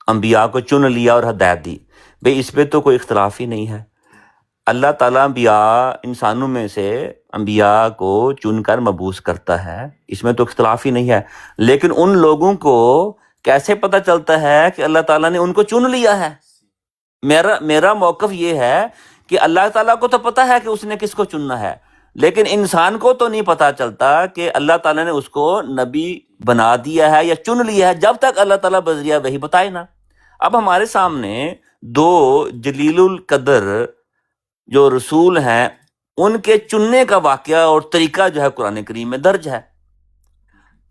انبیاء کو چن لیا اور ہدایت دی۔ بھئی اس پہ تو کوئی اختلاف ہی نہیں ہے، اللہ تعالیٰ انبیاء انسانوں میں سے انبیاء کو چن کر مبعوث کرتا ہے، اس میں تو اختلاف ہی نہیں ہے، لیکن ان لوگوں کو کیسے پتہ چلتا ہے کہ اللہ تعالیٰ نے ان کو چن لیا ہے؟ میرا موقف یہ ہے کہ اللہ تعالیٰ کو تو پتہ ہے کہ اس نے کس کو چننا ہے، لیکن انسان کو تو نہیں پتہ چلتا کہ اللہ تعالیٰ نے اس کو نبی بنا دیا ہے یا چن لیا ہے، جب تک اللہ تعالیٰ بذریعہ وحی بتائے نا۔ اب ہمارے سامنے 2 جلیل القدر جو رسول ہیں ان کے چننے کا واقعہ اور طریقہ جو ہے قرآن کریم میں درج ہے۔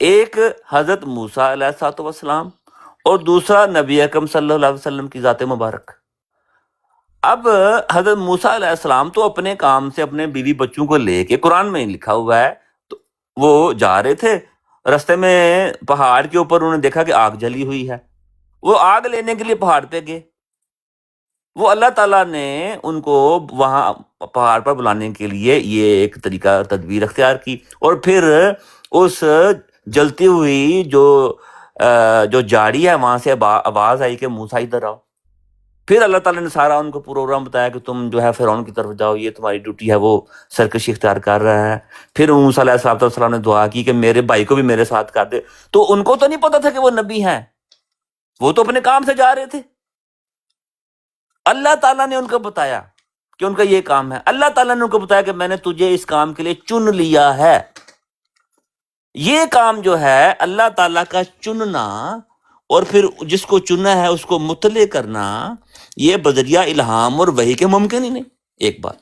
ایک حضرت موسیٰ علیہ الصلوۃ والسلام اور دوسرا نبی اکرم صلی اللہ علیہ وسلم کی ذات مبارک۔ اب حضرت موسیٰ علیہ السلام تو اپنے کام سے اپنے بیوی بچوں کو لے کے، قرآن میں لکھا ہوا ہے، تو وہ جا رہے تھے، رستے میں پہاڑ کے اوپر انہوں نے دیکھا کہ آگ جلی ہوئی ہے، وہ آگ لینے کے لیے پہاڑ پہ گئے۔ وہ اللہ تعالیٰ نے ان کو وہاں پہاڑ پر بلانے کے لیے یہ ایک طریقہ تدبیر اختیار کی، اور پھر اس جلتی ہوئی جو جاڑی ہے وہاں سے آواز آئی کہ موسیٰ ادھر آؤ۔ پھر اللہ تعالیٰ نے سارا ان کو پروگرام بتایا کہ تم جو ہے فرعون کی طرف جاؤ، یہ تمہاری ڈیوٹی ہے، وہ سرکشی اختیار کر رہا ہے۔ پھر موسیٰ علیہ السلام نے دعا کی کہ میرے بھائی کو بھی میرے ساتھ کر دے، تو ان کو تو نہیں پتا تھا کہ وہ نبی ہیں، وہ تو اپنے کام سے جا رہے تھے۔ اللہ تعالیٰ نے ان کو بتایا کہ ان کا یہ کام ہے، اللہ تعالیٰ نے ان کو بتایا کہ میں نے تجھے اس کام کے لیے چن لیا ہے۔ یہ کام جو ہے اللہ تعالیٰ کا چننا، اور پھر جس کو چنا ہے اس کو مطلع کرنا، یہ بذریعہ الہام اور وحی کے ممکن ہی نہیں، ایک بات۔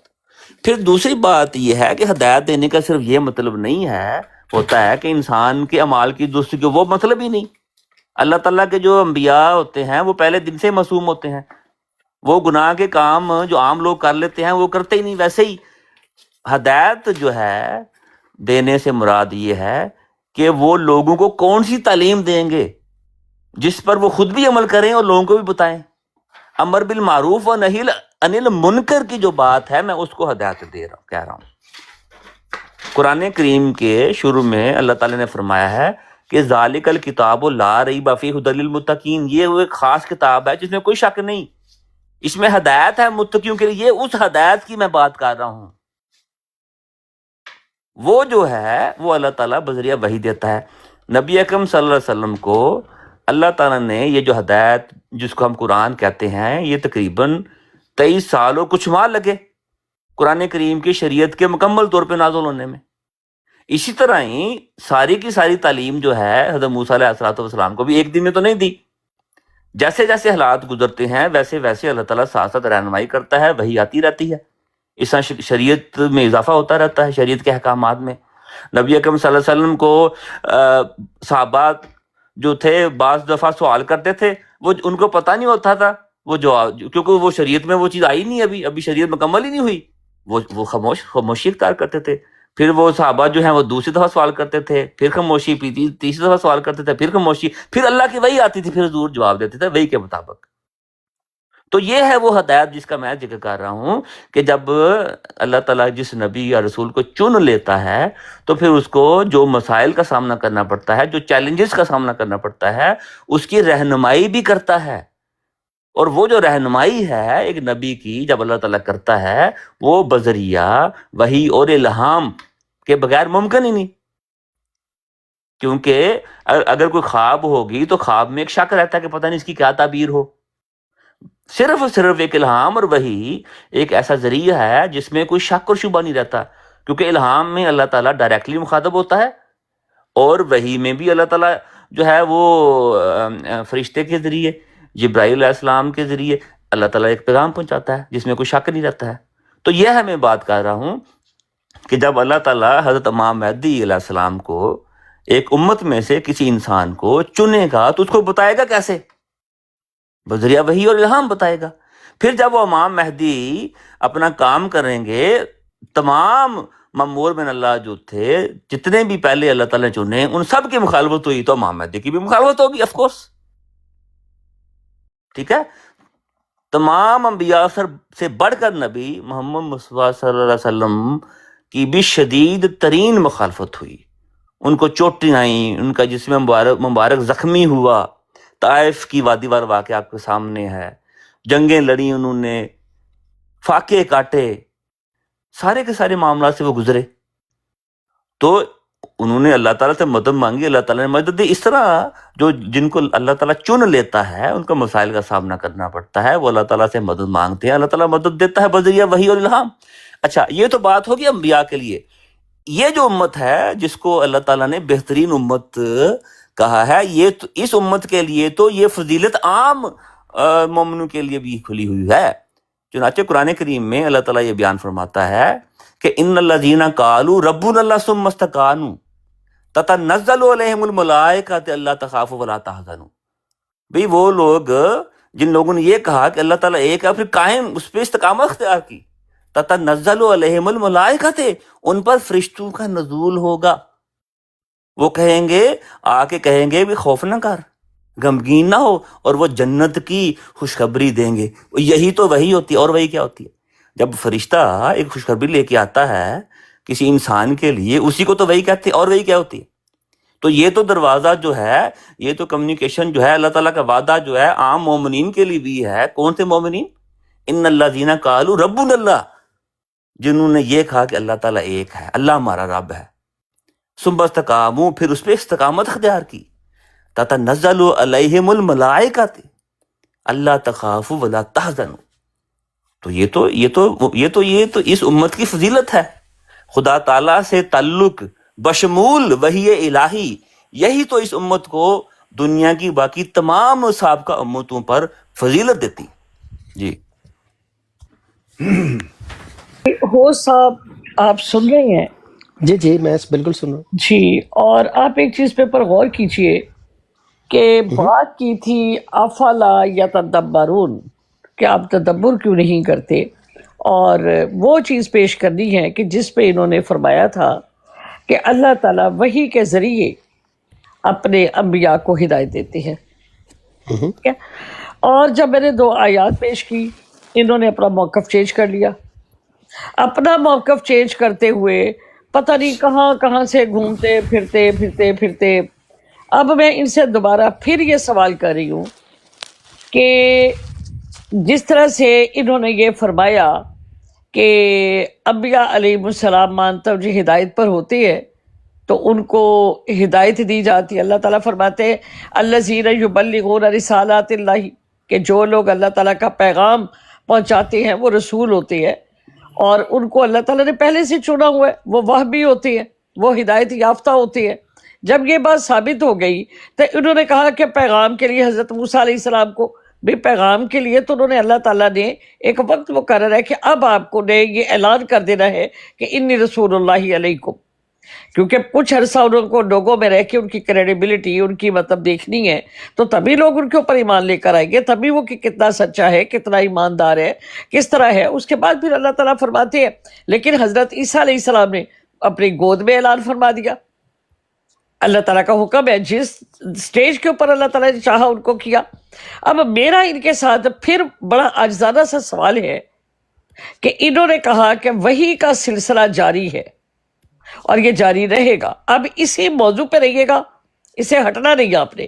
پھر دوسری بات یہ ہے کہ ہدایت دینے کا صرف یہ مطلب نہیں ہے، ہوتا ہے کہ انسان کے اعمال کی درستی کو، وہ مطلب ہی نہیں۔ اللہ تعالیٰ کے جو انبیاء ہوتے ہیں وہ پہلے دن سے معصوم ہوتے ہیں، وہ گناہ کے کام جو عام لوگ کر لیتے ہیں وہ کرتے ہی نہیں۔ ویسے ہی ہدایت جو ہے دینے سے مراد یہ ہے کہ وہ لوگوں کو کون سی تعلیم دیں گے جس پر وہ خود بھی عمل کریں اور لوگوں کو بھی بتائیں۔ امر بالمعروف و نہی عن المنکر کی جو بات ہے، میں اس کو ہدایت کہہ رہا ہوں۔ قرآن کریم کے شروع میں اللہ تعالیٰ نے فرمایا ہے کہ ذالک الکتاب لا ریب فیہ ھدی للمتقین، یہ وہ ایک خاص کتاب ہے جس میں کوئی شک نہیں، اس میں ہدایت ہے متقیوں کے لیے۔ یہ اس ہدایت کی میں بات کر رہا ہوں، وہ جو ہے وہ اللہ تعالیٰ بذریعہ وحی دیتا ہے۔ نبی اکرم صلی اللہ علیہ وسلم کو اللہ تعالیٰ نے یہ جو ہدایت جس کو ہم قرآن کہتے ہیں، یہ تقریباً 23 سال اور کچھ ماہ لگے قرآن کریم کی شریعت کے مکمل طور پہ نازل ہونے میں۔ اسی طرح ہی ساری کی ساری تعلیم جو ہے حضرت موسیٰ علیہ السلام کو بھی ایک دن میں تو نہیں دی، جیسے جیسے حالات گزرتے ہیں ویسے ویسے اللہ تعالیٰ ساتھ ساتھ رہنمائی کرتا ہے، وحی آتی رہتی ہے، اس طرح شریعت میں اضافہ ہوتا رہتا ہے، شریعت کے احکامات میں۔ نبی اکرم صلی اللہ علیہ وسلم کو صحابہ جو تھے بعض دفعہ سوال کرتے تھے، وہ ان کو پتہ نہیں ہوتا تھا وہ جواب، کیونکہ وہ شریعت میں وہ چیز آئی نہیں، ابھی شریعت مکمل ہی نہیں ہوئی، وہ خاموشی اختیار کرتے تھے۔ پھر وہ صحابہ جو ہیں وہ دوسری دفعہ سوال کرتے تھے، پھر خاموشی، تیسری دفعہ سوال کرتے تھے، پھر خاموشی، پھر اللہ کی وحی آتی تھی، پھر حضور جواب دیتے تھے وحی کے مطابق۔ تو یہ ہے وہ ہدایت جس کا میں ذکر کر رہا ہوں کہ جب اللہ تعالیٰ جس نبی یا رسول کو چن لیتا ہے تو پھر اس کو جو مسائل کا سامنا کرنا پڑتا ہے، جو چیلنجز کا سامنا کرنا پڑتا ہے، اس کی رہنمائی بھی کرتا ہے۔ اور وہ جو رہنمائی ہے ایک نبی کی جب اللہ تعالیٰ کرتا ہے، وہ بذریعہ وحی اور الہام کے بغیر ممکن ہی نہیں، کیونکہ اگر کوئی خواب ہوگی تو خواب میں ایک شک رہتا ہے کہ پتہ نہیں اس کی کیا تعبیر ہو۔ صرف ایک الہام اور وحی ایک ایسا ذریعہ ہے جس میں کوئی شک اور شبہ نہیں رہتا، کیونکہ الہام میں اللہ تعالیٰ ڈائریکٹلی مخاطب ہوتا ہے، اور وحی میں بھی اللہ تعالیٰ جو ہے وہ فرشتے کے ذریعے، جبرائیل علیہ السلام کے ذریعے اللہ تعالیٰ ایک پیغام پہنچاتا ہے جس میں کوئی شک نہیں رہتا ہے۔ تو یہ ہے میں بات کر رہا ہوں کہ جب اللہ تعالیٰ حضرت امام مہدی علیہ السلام کو ایک امت میں سے کسی انسان کو چنے گا تو اس کو بتائے گا کیسے؟ بذریعہ وحی اور الہام بتائے گا۔ پھر جب وہ امام مہدی اپنا کام کریں گے، تمام مامور من اللہ جو تھے، جتنے بھی پہلے اللہ تعالیٰ نے چنے، ان سب کی مخالفت ہوئی تو امام مہدی کی بھی مخالفت ہوگی، آف کورس، ٹھیک ہے۔ تمام انبیاء سے بڑھ کر نبی محمد مصطفیٰ صلی اللہ علیہ وسلم کی بھی شدید ترین مخالفت ہوئی، ان کو چوٹیں آئیں، ان کا جسم مبارک زخمی ہوا، طائف کی وادی وار واقعہ آپ کے سامنے ہے، جنگیں لڑیں انہوں نے، فاقے کاٹے، سارے کے سارے معاملات سے وہ گزرے، تو انہوں نے اللہ تعالیٰ سے مدد مانگی، اللہ تعالیٰ نے مدد دی۔ اس طرح جن کو اللہ تعالیٰ چن لیتا ہے ان کو مسائل کا سامنا کرنا پڑتا ہے، وہ اللہ تعالیٰ سے مدد مانگتے ہیں، اللہ تعالیٰ مدد دیتا ہے بذریعہ وحی اور الہام۔ اچھا، یہ تو بات ہوگی انبیاء کے لیے۔ یہ جو امت ہے جس کو اللہ تعالیٰ نے بہترین امت کہا ہے، یہ تو اس امت کے لیے تو یہ فضیلت عام مومنوں کے لیے بھی کھلی ہوئی ہے۔ چنانچہ قرآن کریم میں اللہ تعالیٰ یہ بیان فرماتا ہے کہ ان الذین قالوا ربنا اللہ ثم استقاموا تتنزل علیہم الملائکۃ اللہ تخافوا ولا تحزنوا. بھئی وہ لوگ جن لوگوں نے یہ کہا کہ اللہ تعالیٰ ایک ہے، پھر قائم اس پہ استقامت اختیار کی. تتنزل علیہم الملائکۃ، ان پر فرشتوں کا نزول ہوگا. وہ کہیں گے، آ کے کہیں گے بھی خوف نہ کر، غمگین نہ ہو، اور وہ جنت کی خوشخبری دیں گے. یہی تو وہی ہوتی ہے. اور وہی کیا ہوتی ہے؟ جب فرشتہ ایک خوشخبری لے کے آتا ہے کسی انسان کے لیے، اسی کو تو وہی کہتے ہیں. اور وہی کیا ہوتی ہے؟ تو یہ تو دروازہ جو ہے، یہ تو کمیونیکیشن جو ہے، اللہ تعالیٰ کا وعدہ جو ہے عام مومنین کے لیے بھی ہے. کون سے مومنین؟ ان الذین قالوا ربنا اللہ، جنہوں نے یہ کہا کہ اللہ تعالیٰ ایک ہے، اللہ ہمارا رب ہے. ثم استقاموا، پھر اس پہ استقامت اختیار کی. تتنزل علیہم الملائکۃ اللہ تخافوا ولا تحزنوا. تو یہ تو اس امت کی فضیلت ہے. خدا تعالیٰ سے تعلق بشمول وحی الہی، یہی تو اس امت کو دنیا کی باقی تمام سابقہ امتوں پر فضیلت دیتی. جی ہو صاحب آپ سن رہے ہیں؟ جی جی میں بالکل سن رہا ہوں. جی، اور آپ ایک چیز پہ پر غور کیجئے کہ بات کی تھی افلا یتدبرون، کہ آپ تدبر کیوں نہیں کرتے، اور وہ چیز پیش کرنی ہے کہ جس پہ انہوں نے فرمایا تھا کہ اللہ تعالیٰ وحی کے ذریعے اپنے انبیاء کو ہدایت دیتے ہیں. ٹھیک ہے؟ اور جب میں نے 2 آیات پیش کی، انہوں نے اپنا موقف چینج کر لیا. اپنا موقف چینج کرتے ہوئے پتہ نہیں کہاں کہاں سے گھومتے پھرتے اب میں ان سے دوبارہ پھر یہ سوال کر رہی ہوں کہ جس طرح سے انہوں نے یہ فرمایا کہ انبیاء علیہ السلام توجہ ہدایت پر ہوتے ہیں تو ان کو ہدایت دی جاتی ہے. اللہ تعالیٰ فرماتے ہیں الذین یبلغون رسالات اللہ، کہ جو لوگ اللہ تعالیٰ کا پیغام پہنچاتے ہیں وہ رسول ہوتے ہیں، اور ان کو اللہ تعالیٰ نے پہلے سے چنا ہوا ہے، وہ وحی ہوتے ہیں، وہ ہدایت یافتہ ہوتے ہیں. جب یہ بات ثابت ہو گئی تو انہوں نے کہا کہ پیغام کے لیے حضرت موسیٰ علیہ السلام کو بھی پیغام کے لیے تو انہوں نے اللہ تعالیٰ نے ایک وقت مقرر ہے کہ اب آپ کو نے یہ اعلان کر دینا ہے کہ انی رسول اللہ علیکم، کیونکہ کچھ عرصہ ان کو لوگوں میں رہ کے ان کی کریڈیبلٹی، ان کی مطلب دیکھنی ہے، تو تبھی لوگ ان کے اوپر ایمان لے کر آئیں گے، تبھی وہ کہ کتنا سچا ہے، کتنا ایماندار ہے، کس طرح ہے. اس کے بعد پھر اللہ تعالیٰ فرماتے ہیں لیکن حضرت عیسیٰ علیہ السلام نے اپنی گود میں اعلان فرما دیا. اللہ تعالیٰ کا حکم ہے، جس سٹیج کے اوپر اللہ تعالیٰ نے چاہا ان کو کیا. اب میرا ان کے ساتھ پھر بڑا عاجزانہ سا سوال ہے کہ انہوں نے کہا کہ وحی کا سلسلہ جاری ہے اور یہ جاری رہے گا. اب اسی موضوع پہ رہیے گا، اسے ہٹنا نہیں آپ نے.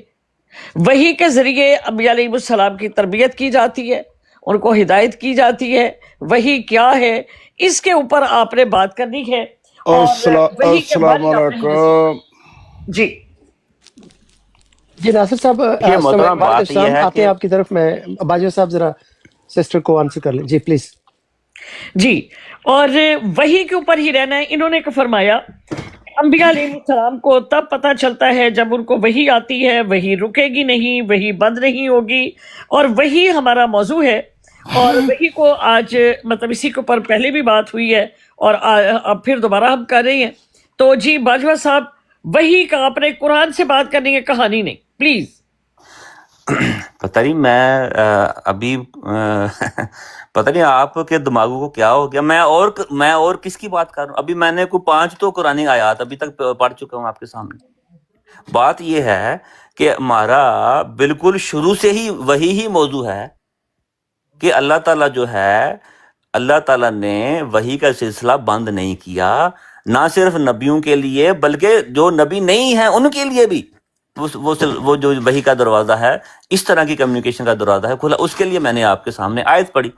وحی کے ذریعے انبیاء علیہ السلام کی تربیت کی جاتی ہے، ان کو ہدایت کی جاتی ہے. وحی کیا ہے اس کے اوپر آپ نے بات کرنی ہے. اور وحی کے السلام بارے آپ نے علیکم. جی جی ناصر صاحب یہ محترم بات یہ ہے آتے کہ ہیں آپ کی طرف. میں باجوہ صاحب ذرا سسٹر کو آنسر کر لیں. جی پلیز. جی، اور وحی کے اوپر ہی رہنا ہے. انہوں نے فرمایا انبیاء علیہ السلام کو تب پتہ چلتا ہے جب ان کو وحی آتی ہے، وحی رکے گی نہیں، وحی بند نہیں ہوگی، اور وحی ہمارا موضوع ہے. اور وحی کو آج مطلب اسی کے اوپر پہلے بھی بات ہوئی ہے اور اب پھر دوبارہ ہم کر رہے ہیں. تو جی باجوہ صاحب، وحی کا آپ نے قرآن سے بات کرنی ہے، کہانی نہیں، پلیز. پتہ نہیں میں ابھی پتہ نہیں آپ کے دماغوں کو کیا ہو گیا. میں اور کس کی بات کر رہا ہوں؟ ابھی میں نے کوئی 5 تو قرآن آیات ابھی تک پڑھ چکا ہوں آپ کے سامنے. بات یہ ہے کہ ہمارا بالکل شروع سے ہی وہی ہی موضوع ہے کہ اللہ تعالیٰ جو ہے، اللہ تعالیٰ نے وحی کا سلسلہ بند نہیں کیا، نہ صرف نبیوں کے لیے بلکہ جو نبی نہیں ہیں ان کے لیے بھی وہ جو وحی کا دروازہ ہے، اس طرح کی کمیونیکیشن کا دروازہ ہے کھلا. اس کے لیے میں نے آپ کے سامنے آیت پڑھی.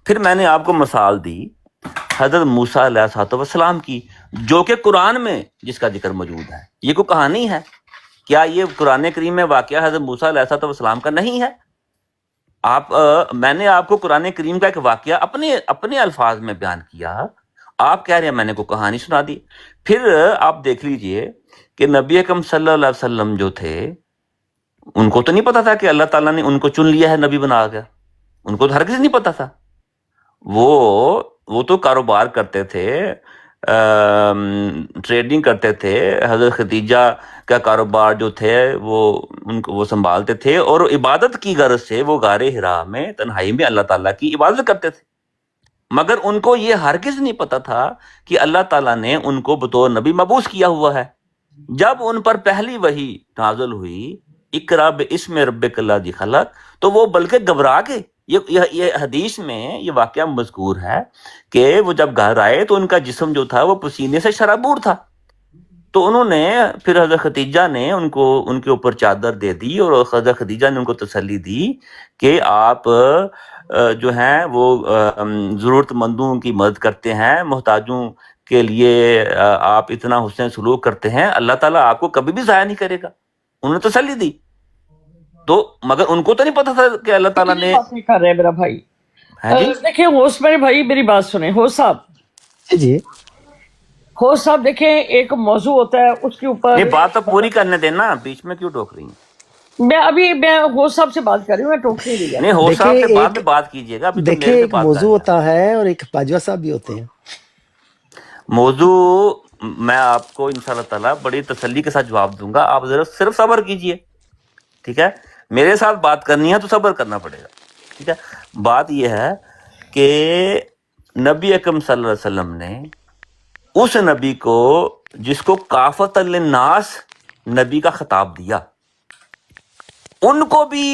پھر میں نے آپ کو مثال دی حضرت موسیٰ علیہ السلام کی، جو کہ قرآن میں جس کا ذکر موجود ہے. یہ کوئی کہانی ہے؟ کیا یہ قرآن کریم میں واقعہ حضرت موسیٰ علیہ السلام کا نہیں ہے؟ میں نے آپ کو قرآن کریم کا ایک واقعہ اپنے الفاظ میں بیان کیا، آپ کہہ رہے ہیں میں نے کوئی کہانی سنا دی. پھر آپ دیکھ لیجئے کہ نبی اکرم صلی اللہ علیہ وسلم جو تھے، ان کو تو نہیں پتا تھا کہ اللہ تعالیٰ نے ان کو چن لیا ہے نبی بنا کے. ان کو تو ہرگز نہیں پتا تھا. وہ تو کاروبار کرتے تھے، ٹریڈنگ کرتے تھے، حضرت خدیجہ کا کاروبار جو تھے وہ سنبھالتے تھے، اور عبادت کی غرض سے وہ غار حرا میں تنہائی میں اللہ تعالیٰ کی عبادت کرتے تھے، مگر ان کو یہ ہرگز نہیں پتا تھا کہ اللہ تعالیٰ نے ان کو بطور نبی مبعوث کیا ہوا ہے۔ جب ان پر پہلی وحی نازل ہوئی، اقرا باسم ربک الذی خلق، تو وہ بلکہ گھبرا گئے۔ یہ حدیث میں یہ واقعہ مذکور ہے کہ وہ جب گھر آئے تو ان کا جسم جو تھا وہ پسینے سے شرابور تھا، تو انہوں نے پھر حضرت خدیجہ نے ان کے اوپر چادر دے دی، اور حضرت خدیجہ نے ان کو تسلی دی کہ آپ جو ہیں وہ ضرورت مندوں کی مدد کرتے ہیں، محتاجوں کے لیے آپ اتنا حسن سلوک کرتے ہیں، اللہ تعالیٰ آپ کو کبھی بھی ضائع نہیں کرے گا۔ انہوں نے تسلی دی، تو مگر ان کو تو نہیں پتا تھا کہ اللہ تعالیٰ نے بات نہیں کر رہے میرا بھائی۔ دیکھیں ہوسٹ میرے بھائی میری بات سنیں، ہوسٹ صاحب جی ہوسٹ صاحب دیکھیں ایک موضوع ہوتا ہے اس کے اوپر یہ بات تو پوری کرنے دینا، بیچ میں کیوں ٹوک رہی ہیں؟ میں ہوسٹ صاحب سے بات کر رہی ہوں، میں ٹوک نہیں رہی۔ نہیں، ہوسٹ صاحب سے بعد میں بات کیجیے گا، ابھی تو دیکھیں میرے سے ایک بات موضوع کریں۔ ہوتا ہے اور ایک باجوہ صاحب بھی ہوتے ہیں۔ موضوع میں آپ کو انشاءاللہ تعالیٰ بڑی تسلی کے ساتھ جواب دوں گا، آپ ذرا صرف صبر کیجئے، ٹھیک ہے؟ میرے ساتھ بات کرنی ہے تو صبر کرنا پڑے گا، ٹھیک ہے؟ بات یہ ہے کہ نبی اکرم صلی اللہ علیہ وسلم نے اس نبی کو جس کو کافۃ للناس نبی کا خطاب دیا، ان کو بھی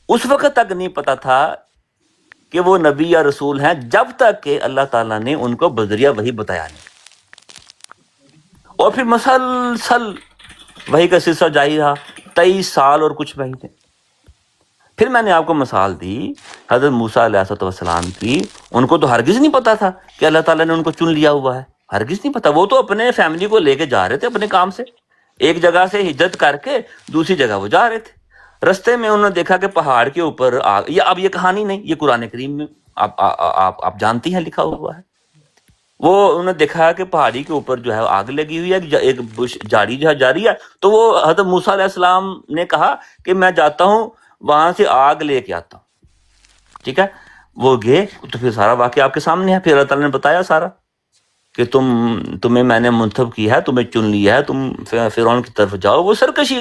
اس وقت تک نہیں پتا تھا کہ وہ نبی یا رسول ہیں، جب تک کہ اللہ تعالیٰ نے ان کو بذریعہ وحی بتایا نہیں، اور پھر مسلسل وحی کا سلسلہ جاری رہا 23 سال اور کچھ مہینے۔ پھر میں نے آپ کو مثال دی حضرت موسیٰ علیہ السلام کی، ان کو تو ہرگز نہیں پتا تھا کہ اللہ تعالیٰ نے ان کو چن لیا ہوا ہے، ہرگز نہیں پتا۔ وہ تو اپنے فیملی کو لے کے جا رہے تھے اپنے کام سے، ایک جگہ سے ہجرت کر کے دوسری جگہ وہ جا رہے تھے۔ رستے میں انہوں نے دیکھا کہ پہاڑ کے اوپر آگ، اب یہ کہانی نہیں، یہ قرآن کریم میں آپ جانتی ہیں لکھا ہوا ہے۔ وہ انہوں نے دیکھا کہ پہاڑی کے اوپر جو ہے آگ لگی ہوئی ہے، ایک جاڑی جو ہے جاری ہے، تو وہ حضرت موسیٰ علیہ السلام نے کہا کہ میں جاتا ہوں وہاں سے آگ لے کے آتا ہوں، ٹھیک ہے؟ وہ گئے تو پھر سارا واقعہ آپ کے سامنے ہے، پھر اللہ تعالیٰ نے بتایا سارا کہ تمہیں میں نے منتخب کیا ہے، تمہیں چن لیا ہے، تم فرعون کی طرف جاؤ۔ وہ سرکشی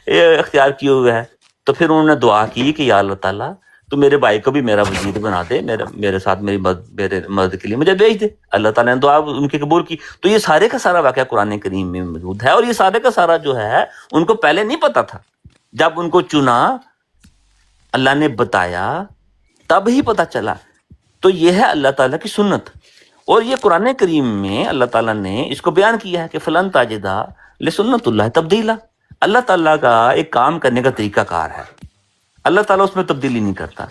اختیار کیے ہوئے ہے، تو پھر انہوں نے دعا کی کہ یا اللہ تعالیٰ تو میرے بھائی کو بھی میرا وزیر بنا دے، میرے ساتھ میری مدد کے لیے مجھے بھیج دے۔ اللہ تعالیٰ نے دعا ان کی قبول کی۔ تو یہ سارے کا سارا واقعہ قرآن کریم میں موجود ہے، اور یہ سارے کا سارا جو ہے ان کو پہلے نہیں پتا تھا، جب ان کو چنا اللہ نے بتایا تب ہی پتا چلا۔ تو یہ ہے اللہ تعالیٰ کی سنت، اور یہ قرآن کریم میں اللہ تعالیٰ نے اس کو بیان کیا ہے کہ فلن تاجدہ لسنت اللہ تبدیلا۔ اللہ تعالیٰ کا ایک کام کرنے کا طریقہ کار ہے، اللہ تعالیٰ اس میں تبدیلی نہیں کرتا۔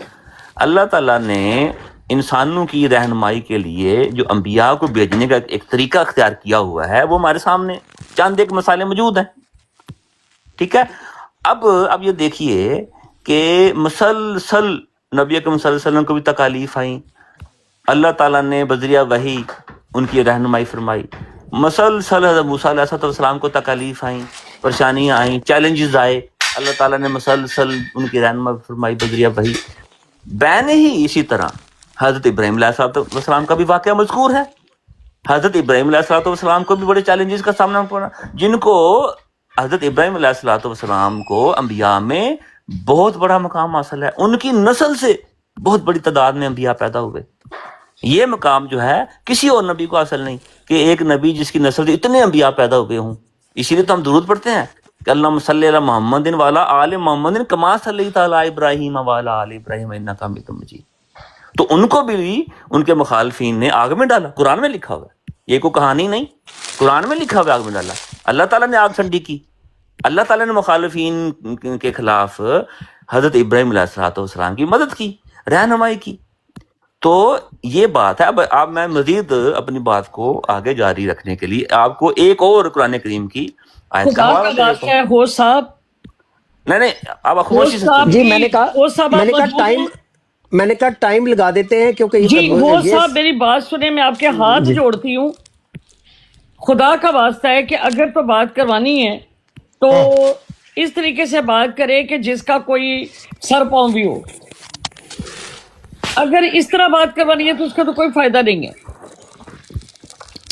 اللہ تعالیٰ نے انسانوں کی رہنمائی کے لیے جو انبیاء کو بھیجنے کا ایک طریقہ اختیار کیا ہوا ہے، وہ ہمارے سامنے چند ایک مسائل موجود ہیں، ٹھیک ہے؟ اب یہ دیکھیے کہ مسلسل نبی اکرم صلی اللہ علیہ وسلم کو بھی تکالیف آئیں، اللہ تعالیٰ نے بذریعہ وحی ان کی رہنمائی فرمائی، مسلسل حضرت موسیٰ علیہ السلام کو تکالیف آئیں، پریشانیاں آئیں، چیلنجز آئے، اللہ تعالیٰ نے مسلسل ان کی رہنمائی فرمائی بذریعہ وحی۔ بین ہی اسی طرح حضرت ابراہیم علیہ السلام کا بھی واقعہ مذکور ہے۔ حضرت ابراہیم علیہ السلام کو بھی بڑے چیلنجز کا سامنا پڑا، جن کو حضرت ابراہیم علیہ السلام کو انبیاء میں بہت بڑا مقام حاصل ہے، ان کی نسل سے بہت بڑی تعداد میں انبیاء پیدا ہوئے۔ یہ مقام جو ہے کسی اور نبی کو حاصل نہیں کہ ایک نبی جس کی نسل سے اتنے انبیاء پیدا ہوئے ہوں۔ اسی لیے تو ہم درود پڑھتے ہیں کہ اللہم صلی علی محمد وعلی آل محمد کما صلیت علی ابراہیم وعلی آل ابراہیم انک حمید مجید۔ تو ان کو بھی ان کے مخالفین نے آگ میں ڈالا، قرآن میں لکھا ہوا ہے، یہ کوئی کہانی نہیں، قرآن میں لکھا ہوا ہے، آگ میں ڈالا۔ اللہ تعالیٰ نے آگ ٹھنڈی کی، اللہ تعالیٰ نے مخالفین کے خلاف حضرت ابراہیم علیہ السلام کی مدد کی، رہنمائی کی۔ تو یہ بات ہے۔ اب میں مزید اپنی بات کو آگے جاری رکھنے کے لیے آپ کو ایک اور قرآن کریم کی آیت کا حوالہ دے دیتا ہوں۔ ہو صاحب نہیں آپ خاموشی سے جی میں نے کہا ٹائم لگا دیتے ہیں کیونکہ جی وہ صاحب میری بات سنیں، میں آپ کے ہاتھ جوڑتی ہوں، خدا کا واسطہ ہے کہ اگر تو بات کروانی ہے تو اس طریقے سے بات کرے کہ جس کا کوئی سر پاؤں بھی ہو۔ اگر اس طرح بات کروانی ہے تو اس کا تو کوئی فائدہ نہیں ہے۔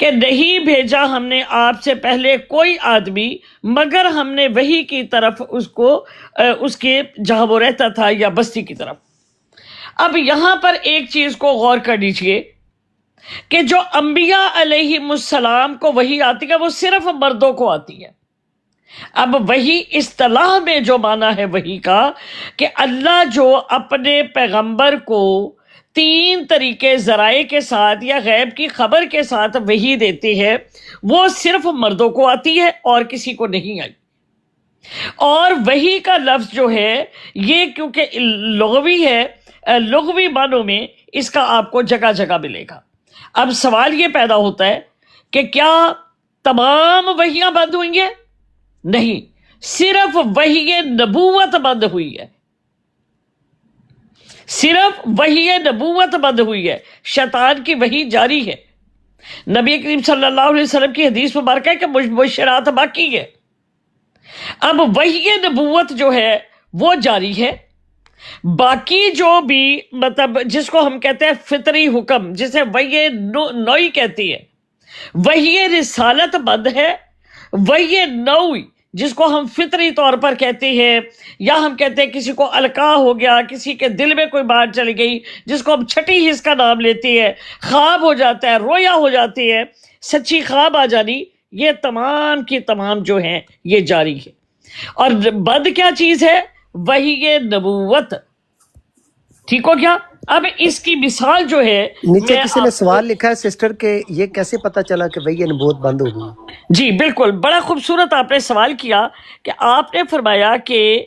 کہ نہیں بھیجا ہم نے آپ سے پہلے کوئی آدمی مگر ہم نے وحی کی طرف اس کے جہاں وہ رہتا تھا یا بستی کی طرف۔ اب یہاں پر ایک چیز کو غور کر لیجئے کہ جو انبیاء علیہم السلام کو وحی آتی ہے وہ صرف مردوں کو آتی ہے۔ اب وحی اصطلاح میں جو معنی ہے وحی کا کہ اللہ جو اپنے پیغمبر کو 3 طریقے ذرائع کے ساتھ یا غیب کی خبر کے ساتھ وحی دیتے ہیں وہ صرف مردوں کو آتی ہے اور کسی کو نہیں آئی۔ اور وحی کا لفظ جو ہے یہ کیونکہ لغوی ہے، لغوی معنوں میں اس کا آپ کو جگہ جگہ ملے گا۔ اب سوال یہ پیدا ہوتا ہے کہ کیا تمام وحیاں بند ہوئی ہیں؟ نہیں، صرف وحی نبوت بند ہوئی ہے، صرف وحی نبوت بند ہوئی ہے، شیطان کی وحی جاری ہے۔ نبی کریم صلی اللہ علیہ وسلم کی حدیث مبارکہ ہے کہ مبشرات باقی ہے۔ اب وحی نبوت جو ہے وہ جاری ہے، باقی جو بھی مطلب جس کو ہم کہتے ہیں فطری حکم، جسے وحی نوعی کہتی ہے، وحی رسالت بند ہے۔ وحی نوعی جس کو ہم فطری طور پر کہتے ہیں، یا ہم کہتے ہیں کسی کو القاء ہو گیا، کسی کے دل میں کوئی بات چلی گئی، جس کو ہم چھٹی حس کا نام لیتے ہیں، خواب ہو جاتا ہے، رویا ہو جاتی ہے، سچی خواب آ جانی، یہ تمام کی تمام جو ہیں یہ جاری ہے۔ اور بند کیا چیز ہے؟ وحی نبوت۔ ٹھیک ہو گیا؟ اب اس کی مثال جو ہے نیچے میں کسی نے سوال لکھا ہے سسٹر کہ یہ کیسے پتا چلا کہ وحی نبوت بند ہو گئی؟ جی بالکل، بڑا خوبصورت آپ نے سوال کیا کہ آپ نے فرمایا کہ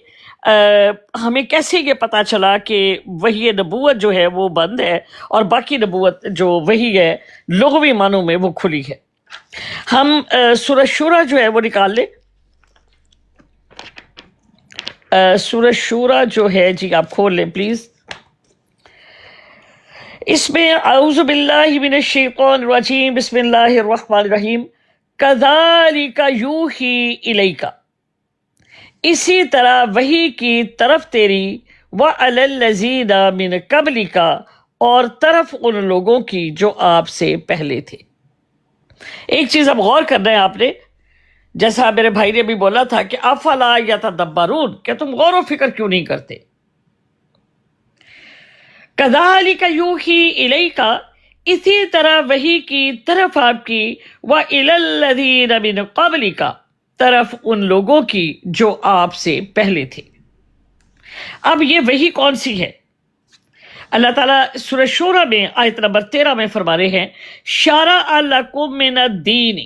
ہمیں کیسے یہ پتا چلا کہ وحی نبوت جو ہے وہ بند ہے اور باقی نبوت جو وحی ہے لغوی معنوں میں وہ کھلی ہے۔ ہم سورہ شورى جو ہے وہ نکال لیں۔ سورہ شورى جو ہے جی آپ کھول لیں پلیز۔ اس میں اعوذ باللہ من الشیطان الرجیم بسم اللہ الرحمن الرحیم کذالک یوحی الیک، اسی طرح وحی کی طرف تیری، وعلی الذین من قبلک، اور طرف ان لوگوں کی جو آپ سے پہلے تھے۔ ایک چیز اب غور کرنا ہے آپ نے، جیسا میرے بھائی نے بھی بولا تھا کہ افلا یتدبرون، کہ تم غور و فکر کیوں نہیں کرتے؟ کذالک یوحی الیک، اسی طرح وحی کی طرف آپ کی، وإلی الذین من قبلک، طرف ان لوگوں کی جو آپ سے پہلے تھے۔ اب یہ وحی کون سی ہے؟ اللہ تعالیٰ سورہ شورى میں آیت نمبر 13 میں فرما رہے ہیں شرع لکم من الدین،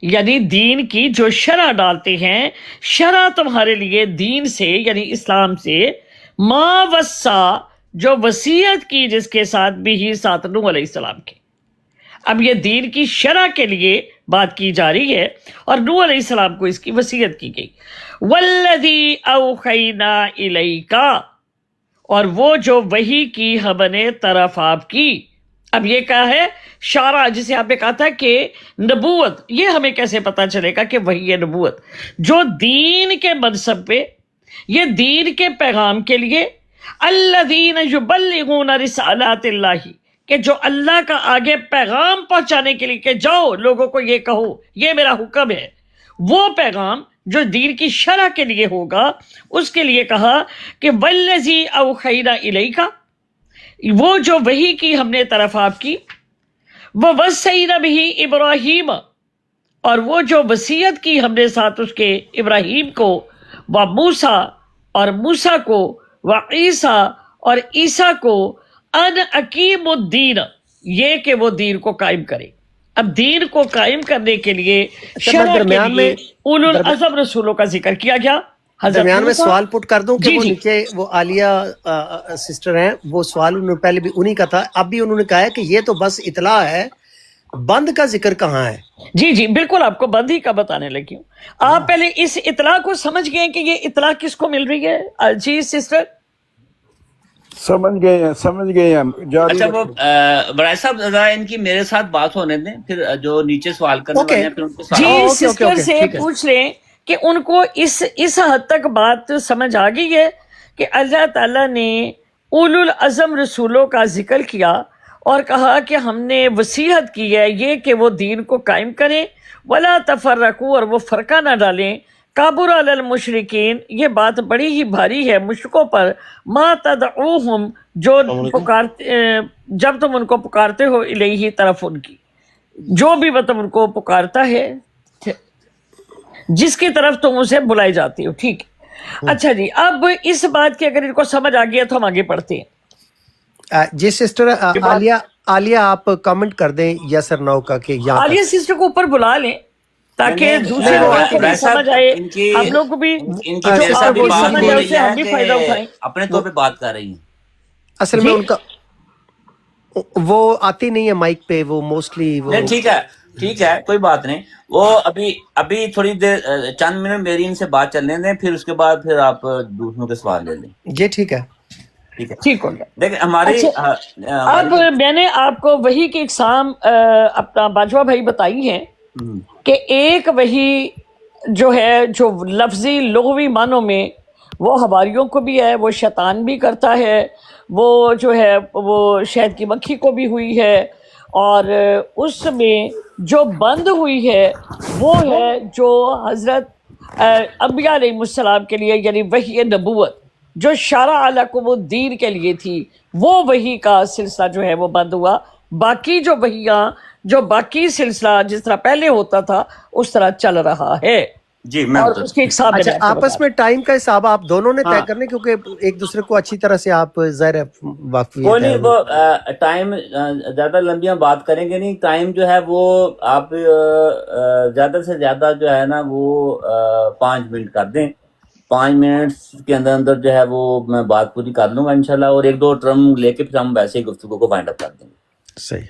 یعنی دین کی جو شرع ڈالتے ہیں، شرع تمہارے لیے دین سے یعنی اسلام سے، ما وصا، جو وصیت کی جس کے ساتھ بھی ساتھ نوح علیہ السلام کے۔ اب یہ دین کی شرع کے لیے بات کی جا رہی ہے اور نوح علیہ السلام کو اس کی وصیت کی گئی۔ والذی اوحینا الیک، اور وہ جو وحی کی ہم نے طرف آپ کی۔ اب یہ کیا ہے؟ شارع، جسے آپ نے کہا تھا کہ نبوت، یہ ہمیں کیسے پتا چلے گا کہ وحی نبوت جو دین کے منصب پہ، یہ دین کے پیغام کے لیے، الذین یبلغون رسالات اللہ، کہ جو اللہ کا آگے پیغام پہنچانے کے لیے کہ جاؤ لوگوں کو یہ کہو یہ میرا حکم ہے، وہ پیغام جو دین کی شرع کے لیے ہوگا، اس کے لیے کہا کہ والذی اوحینا الیک، وہ جو وحی کی ہم نے طرف آپ کی، ووصینا بہ ابراہیم، اور وہ جو وصیت کی ہم نے ساتھ اس کے ابراہیم کو، وموسیٰ، اور موسیٰ کو، وعیسیٰ، اور عیسیٰ کو، ان اقیم الدین، یہ کہ وہ دین کو قائم کرے۔ اب دین کو قائم کرنے کے لیے شرع کے لیے اولو العزم رسولوں کا ذکر کیا گیا۔ درمیان میں سوال پٹ کر دوں کہ جی وہ جی نیچے وہ عالیہ سسٹر ہیں، وہ سوال انہوں نے پہلے بھی انہی کا تھا، اب بھی انہوں نے کہا ہے کہ یہ تو بس اطلاع ہے، بند کا ذکر کہاں ہے؟ جی جی بالکل، آپ کو بند ہی کا بتانے لگی ہوں۔ آپ پہلے اس اطلاع کو سمجھ گئے کہ یہ اطلاع کس کو مل رہی ہے؟ جی سسٹر سمجھ گئے ہیں جاری اچھا وہ رکھیں۔ برائے صاحب ذرا ان کی میرے ساتھ بات ہونے دیں، پھر جو نیچے سوال کرنے والے ہیں پھر ان کو جی سوال سسٹر سے پوچھ لیں کہ ان کو اس حد تک بات سمجھ آ گئی ہے کہ اللہ تعالیٰ نے اولو العزم رسولوں کا ذکر کیا اور کہا کہ ہم نے وصیت کی ہے یہ کہ وہ دین کو قائم کریں، ولا تفرقوا، اور وہ فرقہ نہ ڈالیں، کابر علی المشرکین، یہ بات بڑی ہی بھاری ہے مشرکوں پر، ما تدعوہم، جو جب تم ان کو پکارتے ہو الیہ، طرف ان کی، جو بھی مطلب ان کو پکارتا ہے، جس کی طرف تم اسے بلائے جاتے ہو. ٹھیک ہے. اچھا جی، اب اس بات کی اگر ان کو سمجھ آ گیا تو ہم آگے پڑھتے ہیں. جی سسٹر عالیہ آپ کامنٹ کر دیں یس اور نو کا کہ یہاں عالیہ سسٹر کو اوپر بلا لیں تاکہ دوسرے لوگوں کو بھی سمجھ آئے، ہم لوگ کو بھی ان جو کی جیسا آپ بھی کو بات سمجھ ہو آئے رہی اسے ہم بھی ہے فائدہ کہ اٹھائیں. اپنے طور پہ بات کر رہی ہیں. اصل میں ان کا وہ آتی نہیں ہے مائک پہ، وہ موسٹلی وہ نہیں ٹھیک ہے کوئی بات نہیں. وہ ابھی تھوڑی دیر چند منٹ میری ان سے بات چلنے دیں، پھر اس کے بعد پھر آپ دوسروں کے سوال لے لیں. جی ٹھیک ہے. ٹھیک ہے. ٹھیک ہو گیا. دیکھیں ہماری اچھا، اب میں نے آپ کو وحی کی اقسام اپنا باجوہ بھائی بتائی ہیں کہ ایک وحی جو ہے جو لفظی لغوی معنوں میں وہ حواریوں کو بھی ہے، وہ شیطان بھی کرتا ہے، وہ جو ہے وہ شہد کی مکھی کو بھی ہوئی ہے، اور اس میں جو بند ہوئی ہے وہ ہے جو حضرت انبیاء علیہ السلام کے لیے، یعنی وحی نبوت جو شرع لکم الدین کے لیے تھی، وہ وحی کا سلسلہ جو ہے وہ بند ہوا. باقی جو وحیاں، جو باقی سلسلہ جس طرح پہلے ہوتا تھا اس طرح چل رہا ہے. جی میں اور اس کے ایک صاحب اچھا، آپس میں ٹائم کا حساب آپ دونوں نے طے ہاں. کرنے، کیونکہ ایک دوسرے کو اچھی طرح سے آپ ظاہر ہے کوئی واقفیت ہے. نہیں، وہ ٹائم زیادہ لمبیاں بات کریں گے نہیں. ٹائم جو ہے وہ آپ زیادہ سے زیادہ جو ہے نا وہ 5 منٹ کر دیں. 5 منٹ کے اندر جو ہے وہ میں بات پوری کر لوں گا انشاءاللہ، اور 1-2 ٹرم لے کے پھر ہم ویسے ہی گفتگو کو وائنڈ اپ کر دیں گے. صحیح.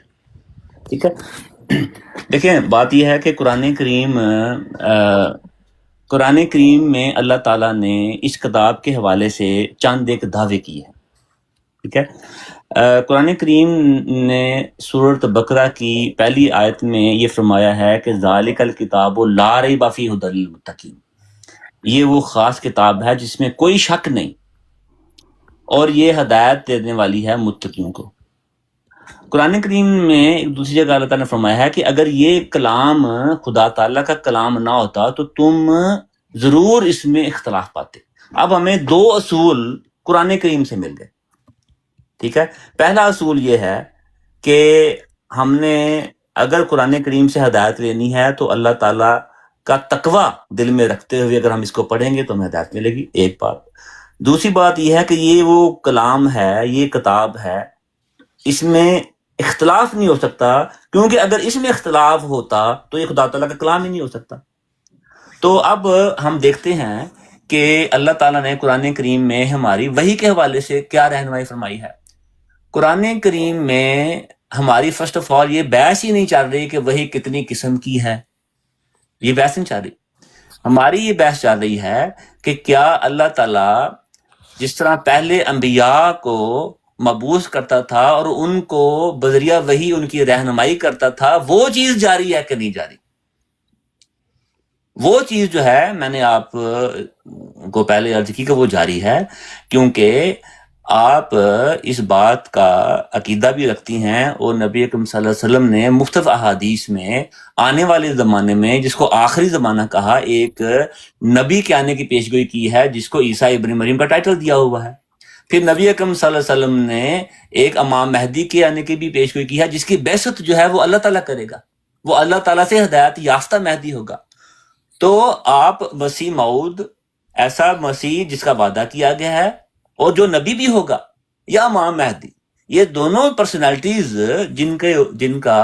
ٹھیک ہے. دیکھیں بات یہ ہے کہ قرآن کریم میں اللہ تعالیٰ نے اس کتاب کے حوالے سے چند ایک دعوے کیے ہیں. ٹھیک ہے. قرآن کریم نے سورۃ بقرہ کی پہلی آیت میں یہ فرمایا ہے کہ ذالک الکتاب لا ریب فیہ ھدی للمتقین، یہ وہ خاص کتاب ہے جس میں کوئی شک نہیں، اور یہ ہدایت دینے والی ہے متقیوں کو. قرآن کریم میں ایک دوسری جگہ اللہ تعالیٰ نے فرمایا ہے کہ اگر یہ کلام خدا تعالیٰ کا کلام نہ ہوتا تو تم ضرور اس میں اختلاف پاتے. اب ہمیں 2 اصول قرآن کریم سے مل گئے. ٹھیک ہے. پہلا اصول یہ ہے کہ ہم نے اگر قرآن کریم سے ہدایت لینی ہے تو اللہ تعالیٰ کا تقوی دل میں رکھتے ہوئے اگر ہم اس کو پڑھیں گے تو ہمیں ہدایت ملے گی. ایک بات. دوسری بات یہ ہے کہ یہ وہ کلام ہے، یہ کتاب ہے، اس میں اختلاف نہیں ہو سکتا، کیونکہ اگر اس میں اختلاف ہوتا تو یہ خدا تعالیٰ کا کلام ہی نہیں ہو سکتا. تو اب ہم دیکھتے ہیں کہ اللہ تعالیٰ نے قرآن کریم میں ہماری وحی کے حوالے سے کیا رہنمائی فرمائی ہے. قرآن کریم میں ہماری فرسٹ آف آل یہ بحث ہی نہیں چل رہی کہ وحی کتنی قسم کی ہے، یہ بحث نہیں چل رہی. ہماری یہ بحث چل رہی ہے کہ کیا اللہ تعالیٰ جس طرح پہلے انبیاء کو مبعوث کرتا تھا اور ان کو بذریعہ وحی ان کی رہنمائی کرتا تھا، وہ چیز جاری ہے کہ نہیں جاری. وہ چیز جو ہے میں نے آپ کو پہلے عرض کی کہ وہ جاری ہے، کیونکہ آپ اس بات کا عقیدہ بھی رکھتی ہیں، اور نبی اکرم صلی اللہ علیہ وسلم نے مختلف احادیث میں آنے والے زمانے میں جس کو آخری زمانہ کہا، ایک نبی کے آنے کی پیشگوئی کی ہے جس کو عیسیٰ ابن مریم کا ٹائٹل دیا ہوا ہے. پھر نبی اکرم صلی اللہ علیہ وسلم نے ایک امام مہدی کے آنے کی بھی پیشگوئی کی ہے جس کی بعثت جو ہے وہ اللہ تعالیٰ کرے گا، وہ اللہ تعالیٰ سے ہدایت یافتہ مہدی ہوگا. تو آپ مسیح موعود، ایسا مسیح جس کا وعدہ کیا گیا ہے، اور جو نبی بھی ہوگا، یا امام مہدی، یہ دونوں پرسنالٹیز جن کا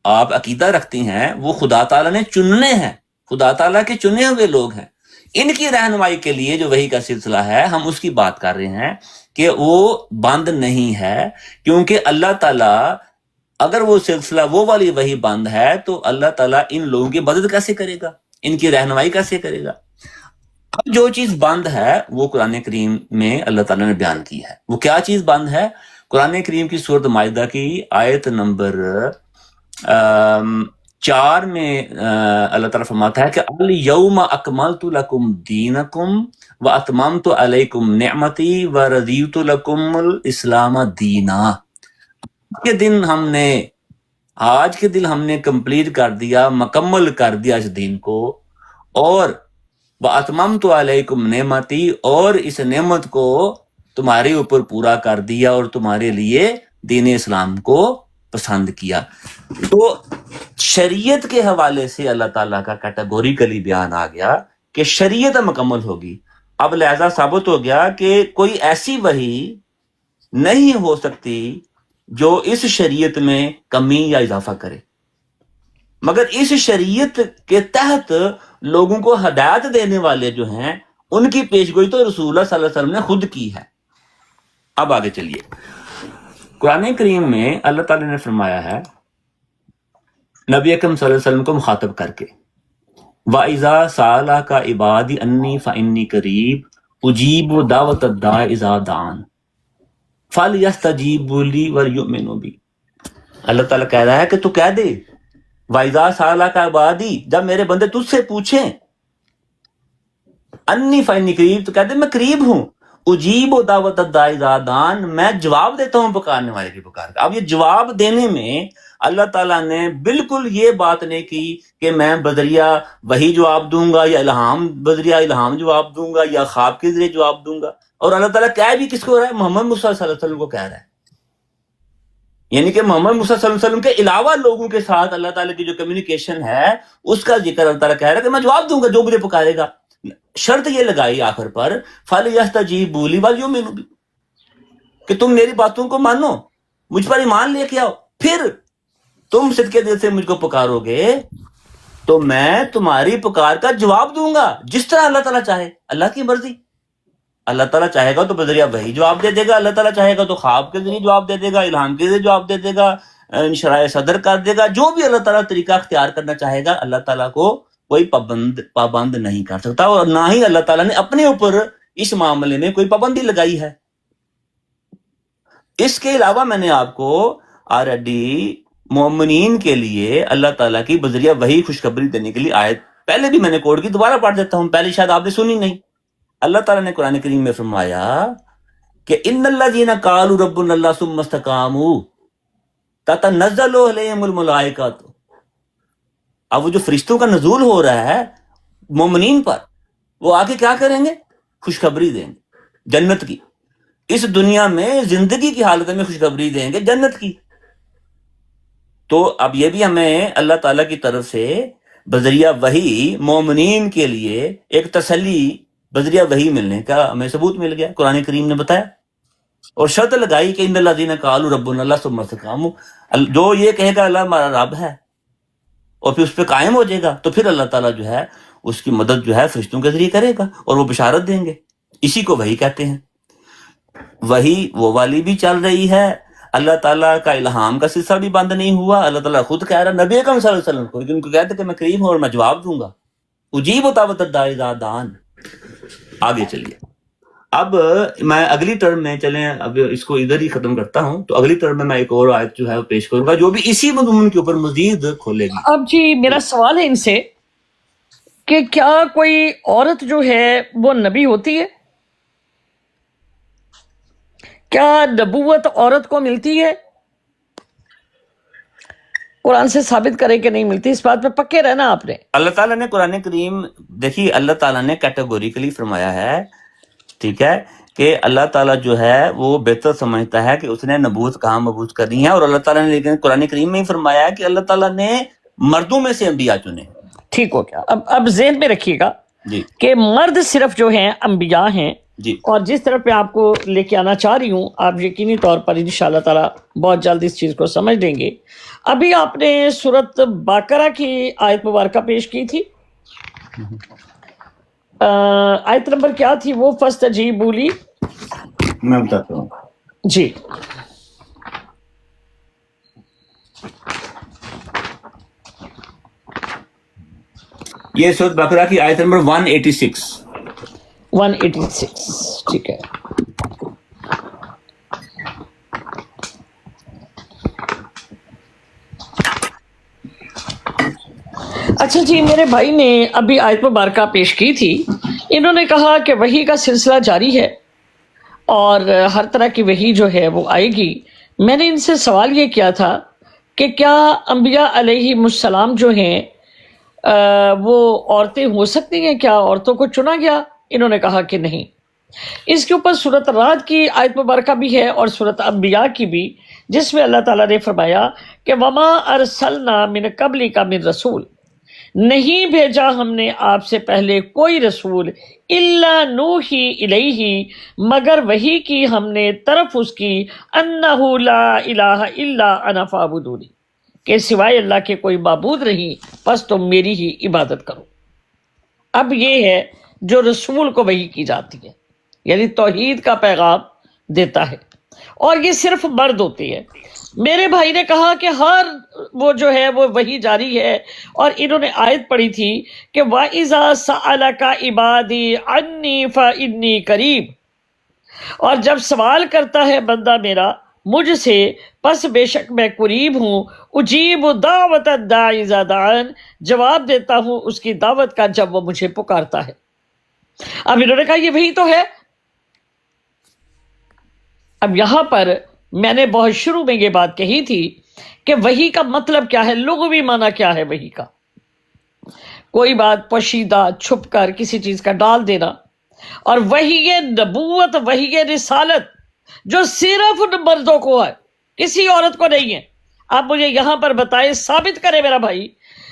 آپ عقیدہ رکھتی ہیں وہ خدا تعالیٰ نے چننے ہیں، خدا تعالیٰ کے چنے ہوئے لوگ ہیں. ان کی رہنمائی کے لیے جو وحی کا سلسلہ ہے ہم اس کی بات کر رہے ہیں کہ وہ بند نہیں ہے، کیونکہ اللہ تعالیٰ اگر وہ سلسلہ وہ والی وحی بند ہے تو اللہ تعالیٰ ان لوگوں کی مدد کیسے کرے گا، ان کی رہنمائی کیسے کرے گا. اب جو چیز بند ہے وہ قرآن کریم میں اللہ تعالیٰ نے بیان کی ہے. وہ کیا چیز بند ہے؟ قرآن کریم کی سورۃ مائدہ کی آیت نمبر 4 میں اللہ تعالیٰ فرماتا ہے کہ الیوم اکملت لکم دینکم واتممت علیکم نعمتی ورضیت لکم الاسلام دینا. آج کے دن ہم نے کمپلیٹ کر دیا، مکمل کر دیا اس دین کو، اور وَأَتْمَمْتُ عَلَيْكُمْ نِعْمَتِي، اور اس نعمت کو تمہارے اوپر پورا کر دیا اور تمہارے لیے دین اسلام کو پسند کیا۔ تو شریعت کے حوالے سے اللہ تعالیٰ کا کیٹیگوریکلی بیان آ گیا کہ شریعت مکمل ہوگی۔ اب لہذا ثابت ہو گیا کہ کوئی ایسی وحی نہیں ہو سکتی جو اس شریعت میں کمی یا اضافہ کرے، مگر اس شریعت کے تحت لوگوں کو ہدایت دینے والے جو ہیں ان کی پیشگوئی تو رسول اللہ صلی اللہ علیہ وسلم نے خود کی ہے۔ اب آگے چلیے، قرآن کریم میں اللہ تعالیٰ نے فرمایا ہے نبی اکرم صلی اللہ علیہ وسلم کو مخاطب کر کے، وَإِذَا سَأَلَكَ عِبَادِي أَنِّي فَإِنِّي قَرِيبٌ أُجِيبُ دَعْوَةَ الدَّاعِ إِذَا دَعَانِ فَلْيَسْتَجِيبُوا لِي وَلْيُؤْمِنُوا بِي۔ اللہ تعالیٰ کہہ رہا ہے کہ تو کہہ دے، وَإِذَا سَأَلَكَ عِبَادِي، جب میرے بندے تجھ سے پوچھیں، أَنِّي فَإِنِّي قَرِيبٌ، تو کہہ دے میں قریب ہوں، اجیب دعوت الداعی اذا دعان، میں جواب دیتا ہوں پکارنے والے کی پکار کا۔ اب یہ جواب دینے میں اللہ تعالیٰ نے بالکل یہ بات نہیں کی کہ میں بذریعہ وہی جواب دوں گا یا بذریعہ الہام جواب دوں گا یا خواب کے ذریعے جواب دوں گا۔ اور اللہ تعالیٰ کہہ بھی کس کو رہا ہے؟ محمد مصطفیٰ صلی اللہ علیہ وسلم کو کہہ رہا ہے، یعنی کہ محمد مصطفیٰ صلی اللہ علیہ وسلم کے علاوہ لوگوں کے ساتھ اللہ تعالیٰ کی جو کمیونیکیشن ہے اس کا ذکر اللہ تعالیٰ کہہ رہا ہے کہ میں جواب دوں گا جو مجھے پکارے گا۔ شرط یہ لگائی آخر پر فَلْيَسْتَجِيبُوا لِي وَلْيُؤْمِنُوا بِي، کہ تم میری باتوں کو مانو، مجھ پر ایمان لے کے آؤ، پھر تم صدقے دل سے مجھ کو پکارو گے تو میں تمہاری پکار کا جواب دوں گا جس طرح اللہ تعالیٰ چاہے۔ اللہ کی مرضی، اللہ تعالیٰ چاہے گا تو بذریعہ وہی جواب دے دے گا، اللہ تعالیٰ چاہے گا تو خواب کے ذریعے جواب دے دے گا، الہام کے ذریعے جواب دے دے گا، انشراح صدر کر دے گا، جو بھی اللہ تعالیٰ طریقہ اختیار کرنا چاہے گا اللہ تعالیٰ کو کوئی پابند نہیں کر سکتا، اور نہ ہی اللہ تعالیٰ نے اپنے اوپر اس معاملے میں کوئی پابندی لگائی ہے۔ اس کے علاوہ میں نے آپ کو آلریڈی مومنین کے لیے اللہ تعالیٰ کی بذریعہ وہی خوشخبری دینے کے لیے آیت پہلے بھی میں نے کوٹ کی، دوبارہ پڑھ دیتا ہوں، پہلے شاید آپ نے سنی نہیں۔ اللہ تعالیٰ نے قرآن کریم میں فرمایا کہ ان الذین قالوا ربنا اللہ ثم استقاموا تتنزل علیہم الملائکۃ، اب وہ جو فرشتوں کا نزول ہو رہا ہے مومنین پر، وہ آگے کیا کریں گے؟ خوشخبری دیں گے جنت کی، اس دنیا میں زندگی کی حالت میں خوشخبری دیں گے جنت کی۔ تو اب یہ بھی ہمیں اللہ تعالیٰ کی طرف سے بذریعہ وحی مومنین کے لیے ایک تسلی بذریعہ وحی ملنے کا ہمیں ثبوت مل گیا، قرآن کریم نے بتایا، اور شرط لگائی کہ ان الذین قالوا ربنا اللہ ثم استقاموا، جو یہ کہے گا اللہ ہمارا رب ہے اور پھر اس پہ قائم ہو جائے گا تو پھر اللہ تعالیٰ جو ہے اس کی مدد جو ہے فرشتوں کے ذریعے کرے گا اور وہ بشارت دیں گے، اسی کو وحی کہتے ہیں۔ وحی وہ والی بھی چل رہی ہے، اللہ تعالیٰ کا الہام کا سلسلہ بھی بند نہیں ہوا، اللہ تعالیٰ خود کہہ رہا نبی اکرم صلی اللہ علیہ وسلم کو، لیکن ان کو کہتے کہ میں کریم ہوں اور میں جواب دوں گا، اجیب دعوت الداعی اذا دعان۔ آگے چلیے، اب میں اگلی ٹرم میں چلیں، اب اس کو ادھر ہی ختم کرتا ہوں، تو اگلی ٹرم میں میں ایک اور آیت جو ہے وہ پیش کروں گا جو بھی اسی مضمون کے اوپر مزید کھولے گی۔ اب جی میرا سوال ہے ان سے کہ کیا کوئی عورت جو ہے وہ نبی ہوتی ہے؟ کیا نبوت عورت کو ملتی ہے؟ قرآن سے ثابت کرے کہ نہیں ملتی، اس بات پہ پکے رہنا آپ نے۔ اللہ تعالیٰ نے قرآن کریم، دیکھیے اللہ تعالیٰ نے کیٹیگوریکلی فرمایا ہے، ٹھیک ہے، کہ اللہ تعالیٰ جو ہے وہ بہتر سمجھتا ہے کہ اس نے نبوت کہاں مبعوث کرنی ہے، اور اللہ تعالیٰ نے لیکن قرآن کریم میں ہی فرمایا ہے کہ اللہ تعالیٰ نے مردوں میں سے انبیاء چنے۔ ٹھیک ہو گیا، اب ذہن میں رکھیے گا جی کہ مرد صرف جو ہیں انبیاء ہیں، جی، اور جس طرح پہ آپ کو لے کے آنا چاہ رہی ہوں آپ یقینی طور پر انشاءاللہ تعالیٰ بہت جلد اس چیز کو سمجھ لیں گے۔ ابھی آپ نے سورۃ باقرہ کی آیت مبارکہ پیش کی تھی، آیت نمبر کیا تھی وہ؟ فَاسْتَجِیبُوا لِی، میں بتاتا ہوں جی۔ یہ سورۃ بقرہ کی آیت نمبر 186، 186، ٹھیک ہے۔ اچھا جی، میرے بھائی نے ابھی آیت مبارکہ پیش کی تھی، انہوں نے کہا کہ وحی کا سلسلہ جاری ہے اور ہر طرح کی وحی جو ہے وہ آئے گی، میں نے ان سے سوال یہ کیا تھا کہ کیا انبیاء علیہ السلام جو ہیں وہ عورتیں ہو سکتی ہیں؟ کیا عورتوں کو چنا گیا؟ انہوں نے کہا کہ نہیں۔ اس کے اوپر سورۃ رعد کی آیت مبارکہ بھی ہے اور سورۃ انبیاء کی بھی، جس میں اللہ تعالیٰ نے فرمایا کہ وما ارسلنا من قبلک من رسول، نہیں بھیجا ہم نے آپ سے پہلے کوئی رسول، الا نوحی الیہ، مگر وحی کی ہم نے طرف اس کی، انہ لا الہ الا انا فاعبدونی، کہ سوائے اللہ کے کوئی معبود نہیں، بس تم میری ہی عبادت کرو۔ اب یہ ہے جو رسول کو وحی کی جاتی ہے، یعنی توحید کا پیغام دیتا ہے، اور یہ صرف مرد ہوتی ہے۔ میرے بھائی نے کہا کہ ہر وہ جو ہے وہ وحی جاری ہے، اور انہوں نے آیت پڑھی تھی کہ وَإِذَا سَأَلَكَ عِبَادِي عَنِّي فَإِنِّي قَرِيبٌ، اور جب سوال کرتا ہے بندہ میرا مجھ سے، پس بے شک میں قریب ہوں، اجیب دعوت الداعی اذا دعان، جواب دیتا ہوں اس کی دعوت کا جب وہ مجھے پکارتا ہے۔ اب انہوں نے کہا یہ وہی تو ہے۔ اب یہاں پر میں نے بہت شروع میں یہ بات کہی تھی کہ وحی کا مطلب کیا ہے، لغوی معنی کیا ہے وحی کا۔ کوئی بات پوشیدہ چھپ کر کسی چیز کا ڈال دینا، اور وحی نبوت، وحی رسالت جو صرف مردوں کو ہے، کسی عورت کو نہیں ہے۔ آپ مجھے یہاں پر بتائیں، ثابت کرے میرا بھائی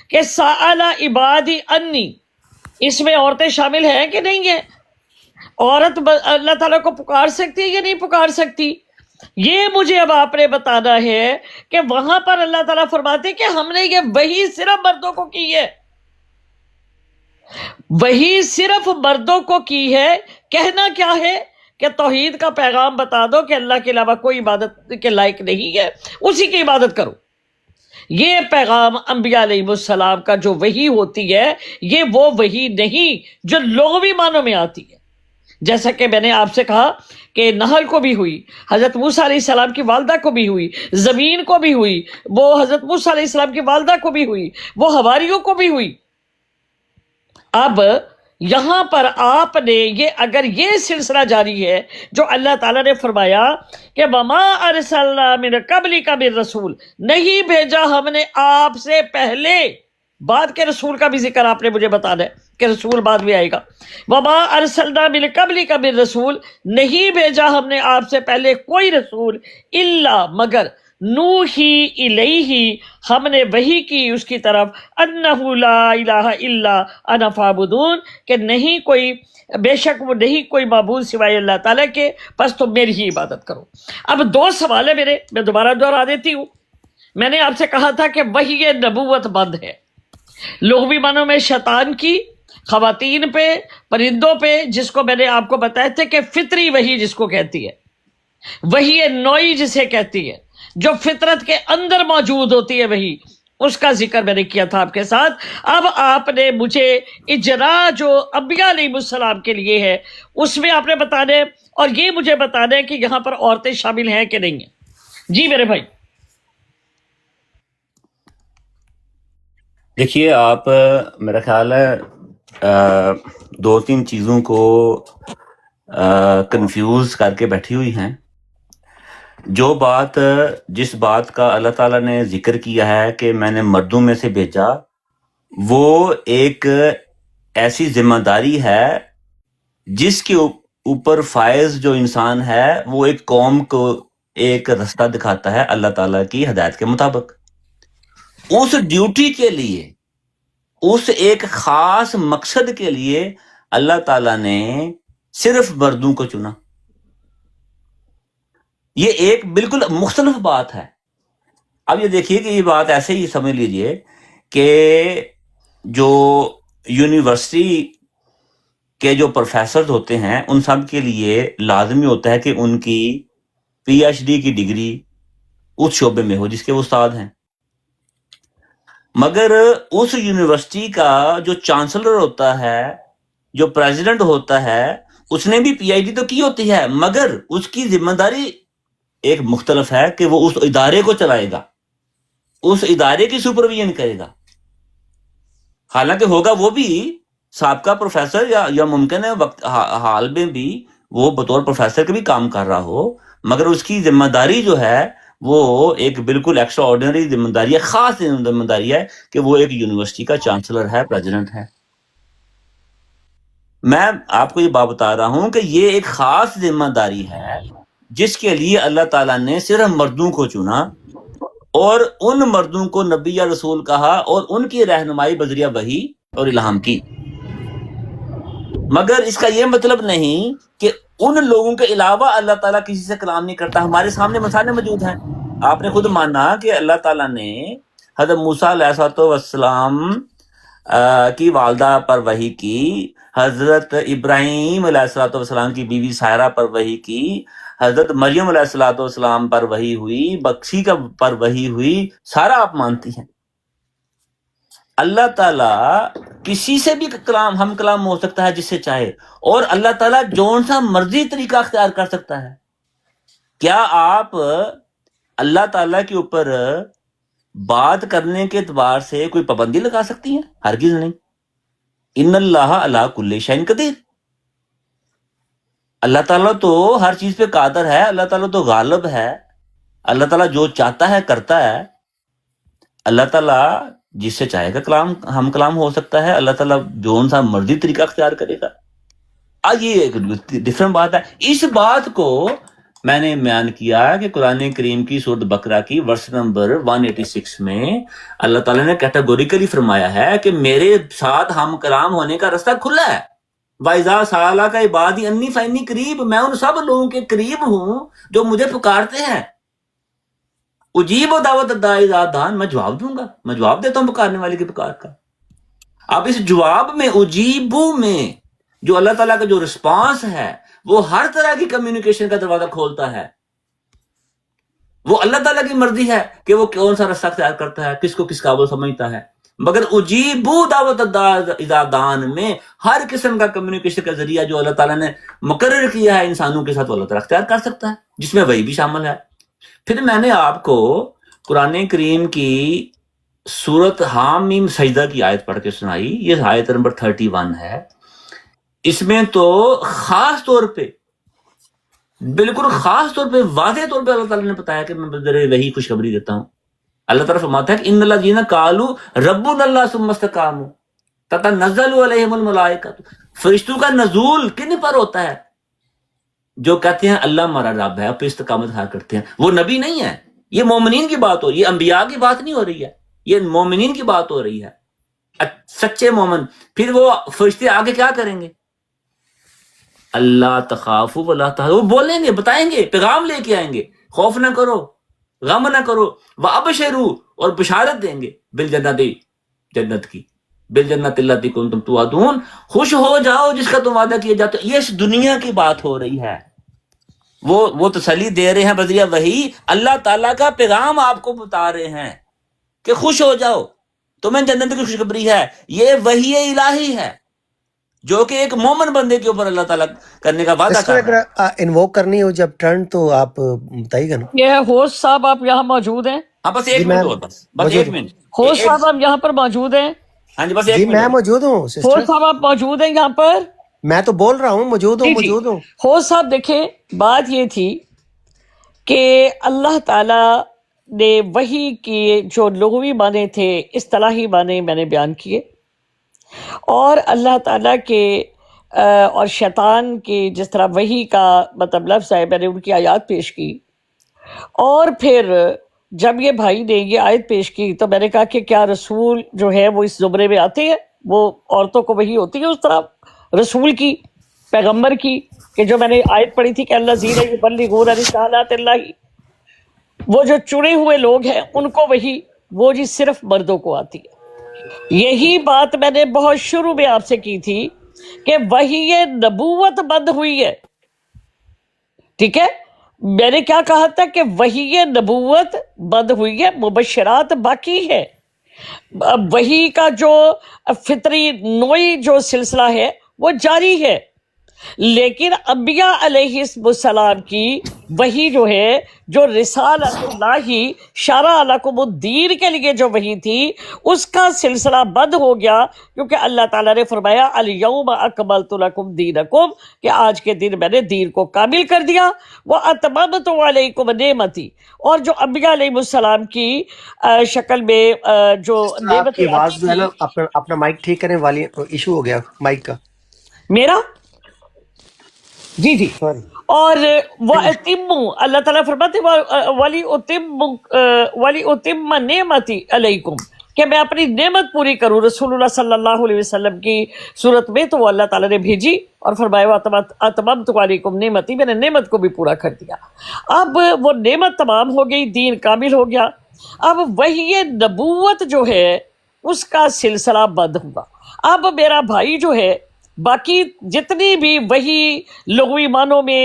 کہ سأل عبادی انی، اس میں عورتیں شامل ہیں کہ نہیں ہیں؟ عورت اللہ تعالیٰ کو پکار سکتی ہے یا نہیں پکار سکتی؟ یہ مجھے اب آپ نے بتانا ہے کہ وہاں پر اللہ تعالیٰ فرماتے کہ ہم نے یہ وحی صرف مردوں کو کی ہے، وحی صرف مردوں کو کی ہے۔ کہنا کیا ہے کہ توحید کا پیغام بتا دو کہ اللہ کے علاوہ کوئی عبادت کے لائق نہیں ہے، اسی کی عبادت کرو۔ یہ پیغام انبیاء علیہ السلام کا جو وحی ہوتی ہے، یہ وہ وحی نہیں جو لغوی معنوں میں آتی ہے۔ جیسا کہ میں نے آپ سے کہا کہ نحل کو بھی ہوئی، حضرت موسیٰ علیہ السلام کی والدہ کو بھی ہوئی، زمین کو بھی ہوئی، وہ حضرت موسیٰ علیہ السلام کی والدہ کو بھی ہوئی، وہ حواریوں کو بھی ہوئی۔ اب یہاں پر آپ نے اگر یہ سلسلہ جاری ہے جو اللہ تعالیٰ نے فرمایا کہ وما ارسلنا من قبلک من رسول، نہیں بھیجا ہم نے آپ سے پہلے، بعد کے رسول کا بھی ذکر آپ نے مجھے بتانا ہے کہ رسول بعد میں آئے گا۔ وما ارسلنا من قبلک من رسول، نہیں بھیجا ہم نے آپ سے پہلے کوئی رسول، الا مگر نوحی الیہ، ہم نے وحی کی اس کی طرف، انہ لا الہ الا انا فاعبدون، کہ نہیں کوئی، بے شک وہ نہیں کوئی معبود سوائے اللہ تعالیٰ کے، بس تم میری ہی عبادت کرو۔ اب دو سوال ہے میرے، میں دوبارہ دوہرا دیتی ہوں۔ میں نے آپ سے کہا تھا کہ وحی نبوت بند ہے، لغوی معنوں میں شیطان کی، خواتین پہ، پرندوں پہ، جس کو میں نے آپ کو بتایا تھا کہ فطری وحی جس کو کہتی ہے، وحی نوعی جسے کہتی ہے، جو فطرت کے اندر موجود ہوتی ہے، وہی اس کا ذکر میں نے کیا تھا آپ کے ساتھ۔ اب آپ نے مجھے اجرا جو انبیاء علیہ السلام کے لیے ہے اس میں آپ نے بتانا ہے، اور یہ مجھے بتانا ہے کہ یہاں پر عورتیں شامل ہیں کہ نہیں ہیں۔ جی میرے بھائی۔ دیکھیے آپ میرا خیال ہے دو تین چیزوں کو کنفیوز کر کے بیٹھی ہوئی ہیں۔ جو بات، جس بات کا اللہ تعالیٰ نے ذکر کیا ہے کہ میں نے مردوں میں سے بھیجا، وہ ایک ایسی ذمہ داری ہے جس کے اوپر فائز جو انسان ہے وہ ایک قوم کو ایک رستہ دکھاتا ہے اللہ تعالیٰ کی ہدایت کے مطابق۔ اس ڈیوٹی کے لیے، اس ایک خاص مقصد کے لیے اللہ تعالیٰ نے صرف مردوں کو چنا۔ یہ ایک بالکل مختلف بات ہے۔ اب یہ دیکھیے کہ یہ بات ایسے ہی سمجھ لیجئے کہ جو یونیورسٹی کے جو پروفیسرز ہوتے ہیں ان سب کے لیے لازمی ہوتا ہے کہ ان کی پی ایچ ڈی کی ڈگری اس شعبے میں ہو جس کے وہ استاد ہیں، مگر اس یونیورسٹی کا جو چانسلر ہوتا ہے، جو پریزیڈنٹ ہوتا ہے، اس نے بھی پی ایچ ڈی تو کی ہوتی ہے، مگر اس کی ذمہ داری ایک مختلف ہے کہ وہ اس ادارے کو چلائے گا، اس ادارے کی سپرویژن کرے گا۔ حالانکہ ہوگا وہ بھی سابقہ پروفیسر یا ممکن ہے وقت حال میں بھی وہ بطور پروفیسر کے بھی کام کر رہا ہو، مگر اس کی ذمہ داری جو ہے وہ ایک بالکل ایکسٹرا آرڈنری ذمہ داری ہے، خاص ذمہ داری ہے کہ وہ ایک یونیورسٹی کا چانسلر ہے، پریزیڈنٹ ہے۔ میں آپ کو یہ بات بتا رہا ہوں کہ یہ ایک خاص ذمہ داری ہے جس کے لیے اللہ تعالیٰ نے صرف مردوں کو چنا اور ان مردوں کو نبی یا رسول کہا اور ان کی رہنمائی بذریعہ وحی اور الہام کی۔ مگر اس کا یہ مطلب نہیں کہ ان لوگوں کے علاوہ اللہ تعالیٰ کسی سے کلام نہیں کرتا۔ ہمارے سامنے مثالیں موجود ہیں۔ آپ نے خود مانا کہ اللہ تعالیٰ نے حضرت موسیٰ علیہ السلام کی والدہ پر وحی کی، حضرت ابراہیم علیہ السلام کی بیوی سائرہ پر وحی کی، حضرت مریم علیہ السلام پر وحی ہوئی، بخشی کا پر وحی ہوئی، سارا آپ مانتی ہیں۔ اللہ تعالیٰ کسی سے بھی کلام ہم کلام ہو سکتا ہے جس سے چاہے، اور اللہ تعالیٰ جون سا مرضی طریقہ اختیار کر سکتا ہے۔ کیا آپ اللہ تعالیٰ کے اوپر بات کرنے کے اعتبار سے کوئی پابندی لگا سکتی ہیں؟ ہرگز نہیں۔ ان اللہ علی کل شیء قدیر، اللہ تعالیٰ تو ہر چیز پہ قادر ہے، اللہ تعالیٰ تو غالب ہے، اللہ تعالیٰ جو چاہتا ہے کرتا ہے۔ اللہ تعالیٰ جس سے چاہے گا کلام ہم کلام ہو سکتا ہے، اللہ تعالیٰ جو سا مرضی طریقہ اختیار کرے گا۔ یہ ایک ڈفرنٹ بات ہے۔ اس بات کو میں نے بیان کیا کہ قرآن کریم کی سورۃ بقرہ کی ورس نمبر 186 میں اللہ تعالیٰ نے کیٹیگوریکلی فرمایا ہے کہ میرے ساتھ ہم کلام ہونے کا رستہ کھلا ہے۔ وَإِذَا سَأَلَكَ عِبَادِي أَنِّي فَإِنِّي قَرِيبٌ، میں ان سب لوگوں کے قریب ہوں جو مجھے پکارتے ہیں۔ اجیب دعوت الداعی اذا دعان، میں جواب دوں گا، میں جواب دیتا ہوں پکارنے والے کی پکار کا۔ اب اس جواب میں اجیبو میں جو اللہ تعالیٰ کا جو رسپانس ہے وہ ہر طرح کی کمیونیکیشن کا دروازہ کھولتا ہے۔ وہ اللہ تعالیٰ کی مرضی ہے کہ وہ کون سا رستہ اختیار کرتا ہے، کس کو کس قابل سمجھتا ہے۔ مگر اجیبو دعوت الداعی اذا دعان میں ہر قسم کا کمیونیکیشن کا ذریعہ جو اللہ تعالیٰ نے مقرر کیا ہے انسانوں کے ساتھ، وہ اللہ تعالیٰ اختیار کر سکتا ہے، جس میں وہی بھی شامل ہے۔ پھر میں نے آپ کو قرآن کریم کی سورۃ حامیم سجدہ کی آیت پڑھ کے سنائی، یہ آیت نمبر 31 ہے۔ اس میں تو خاص طور پہ، بالکل خاص طور پہ، واضح طور پہ اللہ تعالیٰ نے بتایا کہ میں ذرا وہی خوشخبری دیتا ہوں۔ اللہ تعالیٰ فرماتا ہے کہ ان الذین قالوا ربنا اللہ ثم استقاموا تتنزل علیہم الملائکۃ، فرشتوں کا نزول کن پر ہوتا ہے؟ جو کہتے ہیں اللہ ہمارا رب ہے، پھر استقامت اختیار کرتے ہیں۔ وہ نبی نہیں ہے، یہ مومنین کی بات ہو رہی ہے، انبیاء کی بات نہیں ہو رہی ہے، یہ مومنین کی بات ہو رہی ہے، سچے مومن۔ پھر وہ فرشتے آگے کیا کریں گے؟ اللہ تخافوا ولا تحزنوا، وہ بولیں گے، بتائیں گے، پیغام لے کے آئیں گے، خوف نہ کرو، غم نہ کرو، وابشروا، اور بشارت دیں گے، بالجنت، جنت کی، بالجنت التی کنتم توعدون، خوش ہو جاؤ جس کا تم وعدہ کیا جاتا ہے۔ یہ اس دنیا کی بات ہو رہی ہے۔ وہ تسلی دے رہے ہیں بذریعہ وحی، اللہ تعالیٰ کا پیغام آپ کو بتا رہے ہیں کہ خوش ہو جاؤ، تمہیں جنت کی خوشخبری ہے۔ یہ وحی الہی ہے جو کہ ایک مومن بندے کے اوپر اللہ تعالیٰ کرنے کا وعدہ اس کو کر اگر رہا ہے۔ انووک کرنی ہو جب ٹرن تو آپ بتائیے گا نا۔ یہ ہوسٹ صاحب آپ یہاں موجود ہیں؟ ہاں بس جی ایک میں منٹ اور، بس موجود ایک ہوں، منٹ، ہوسٹ صاحب آپ یہاں پر موجود ہیں؟ ہاں جی بس جی ایک منٹ میں اور۔ موجود ہوں ہوسٹ سسٹر، صاحب آپ موجود ہیں یہاں پر؟ میں تو بول رہا ہوں موجود ہوں جی موجود ہوں۔ ہوسٹ صاحب دیکھیں، بات یہ تھی کہ اللہ تعالیٰ نے وحی کی جو لغوی معنی تھے، اصطلاحی معنی میں نے بیان کیے، اور اللہ تعالیٰ کے اور شیطان کی جس طرح وحی کا مطلب لفظ ہے، میں نے ان کی آیات پیش کی۔ اور پھر جب یہ بھائی نے یہ آیت پیش کی تو میں نے کہا کہ کیا رسول جو ہے وہ اس زمرے میں آتے ہیں؟ وہ عورتوں کو وحی ہوتی ہے اس طرح رسول کی، پیغمبر کی، کہ جو میں نے آیت پڑھی تھی کہ الذین یبلغون رسالات اللہ، وہ جو چنے ہوئے لوگ ہیں ان کو وحی، وہ جی صرف مردوں کو آتی ہے۔ یہی بات میں نے بہت شروع میں آپ سے کی تھی کہ وحی نبوت بند ہوئی ہے، ٹھیک ہے؟ میں نے کیا کہا تھا کہ وحی نبوت بند ہوئی ہے، مبشرات باقی ہے۔ وحی کا جو فطری نوعی جو سلسلہ ہے وہ جاری ہے، لیکن انبیاء علیہ السلام کی وہی جو ہے جو رسالت اللہ شرع لکم الدین کے لیے جو وہی تھی اس کا سلسلہ بند ہو گیا، کیونکہ اللہ تعالیٰ نے فرمایا الیوم اکملت لکم دینکم، کہ آج کے دن میں نے دین کو کامل کر دیا، واتممت علیکم نعمتی، اور جو انبیاء علیہ السلام کی شکل میں جو آپ کی نعمتیں آواز آتی جو ہے تھی۔ نا، اپنا مائک ٹھیک کریں، والی ایشو ہو گیا مائک کا. میرا جی جی، سوری. اور وَأَتِمُّوا، اللہ تعالیٰ فرماتے وَلِأُتِمَّ نِعْمَتِي عَلَيْكُمْ، کہ میں اپنی نعمت پوری کروں رسول اللہ صلی اللہ علیہ وسلم کی صورت میں، تو وہ اللہ تعالیٰ نے بھیجی اور فرمایا وَأَتْمَمْتُ عَلَيْكُمْ نِعْمَتِي، میں نے نعمت کو بھی پورا کر دیا۔ اب وہ نعمت تمام ہو گئی، دین کامل ہو گیا۔ اب وحی نبوت جو ہے اس کا سلسلہ بند ہوا۔ اب میرا بھائی جو ہے باقی جتنی بھی وہی لغوی معنوں میں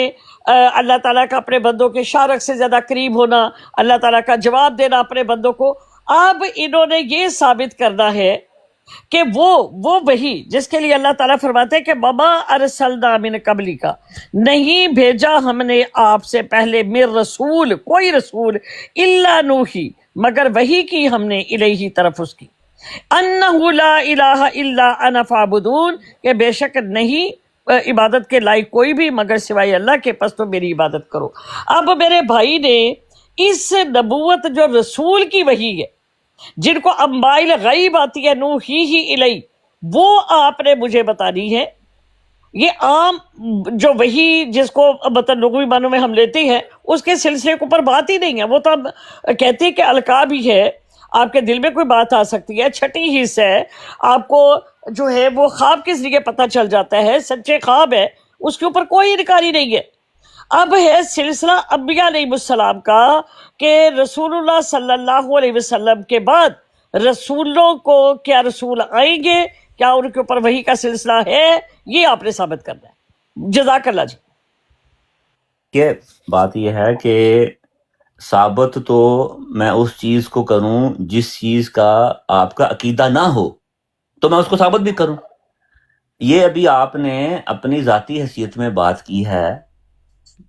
اللہ تعالیٰ کا اپنے بندوں کے شارک سے زیادہ قریب ہونا، اللہ تعالیٰ کا جواب دینا اپنے بندوں کو، اب انہوں نے یہ ثابت کرنا ہے کہ وہ وہی جس کے لیے اللہ تعالیٰ فرماتے ہیں کہ مما ارسلنا من قبلی کا، نہیں بھیجا ہم نے آپ سے پہلے من رسول، کوئی رسول، الا نوحی، مگر وہی کی ہم نے الیہ طرف اس کی، انہ لا الہ الا انا فاعبدون، کہ بے شک نہیں عبادت کے لائق کوئی بھی مگر سوائے اللہ کے، پس تو میری عبادت کرو۔ اب میرے بھائی نے اس نبوت جو رسول کی وحی ہے، جن کو انباء الغیب آتی ہے نوحیہ الی، وہ آپ نے مجھے بتانی ہے۔ یہ عام جو وحی جس کو مطلب لغوی معنوں میں ہم لیتے ہیں اس کے سلسلے کے اوپر بات ہی نہیں ہے، وہ تو ہم کہتے ہیں کہ القاب ہی ہے، آپ کے دل میں کوئی بات آ سکتی ہے، چھٹی حص ہے، آپ کو جو ہے وہ خواب کے ذریعے پتہ چل جاتا ہے، سچے خواب ہے، اس کے اوپر کوئی انکاری نہیں ہے۔ اب ہے سلسلہ انبیاء علیہ السلام کا کہ رسول اللہ صلی اللہ علیہ وسلم کے بعد رسولوں کو کیا رسول آئیں گے، کیا ان کے اوپر وحی کا سلسلہ ہے، یہ آپ نے ثابت کرنا ہے۔ جزاک اللہ جی۔ کہ بات یہ ہے کہ ثابت تو میں اس چیز کو کروں جس چیز کا آپ کا عقیدہ نہ ہو، تو میں اس کو ثابت بھی کروں۔ یہ ابھی آپ نے اپنی ذاتی حیثیت میں بات کی ہے،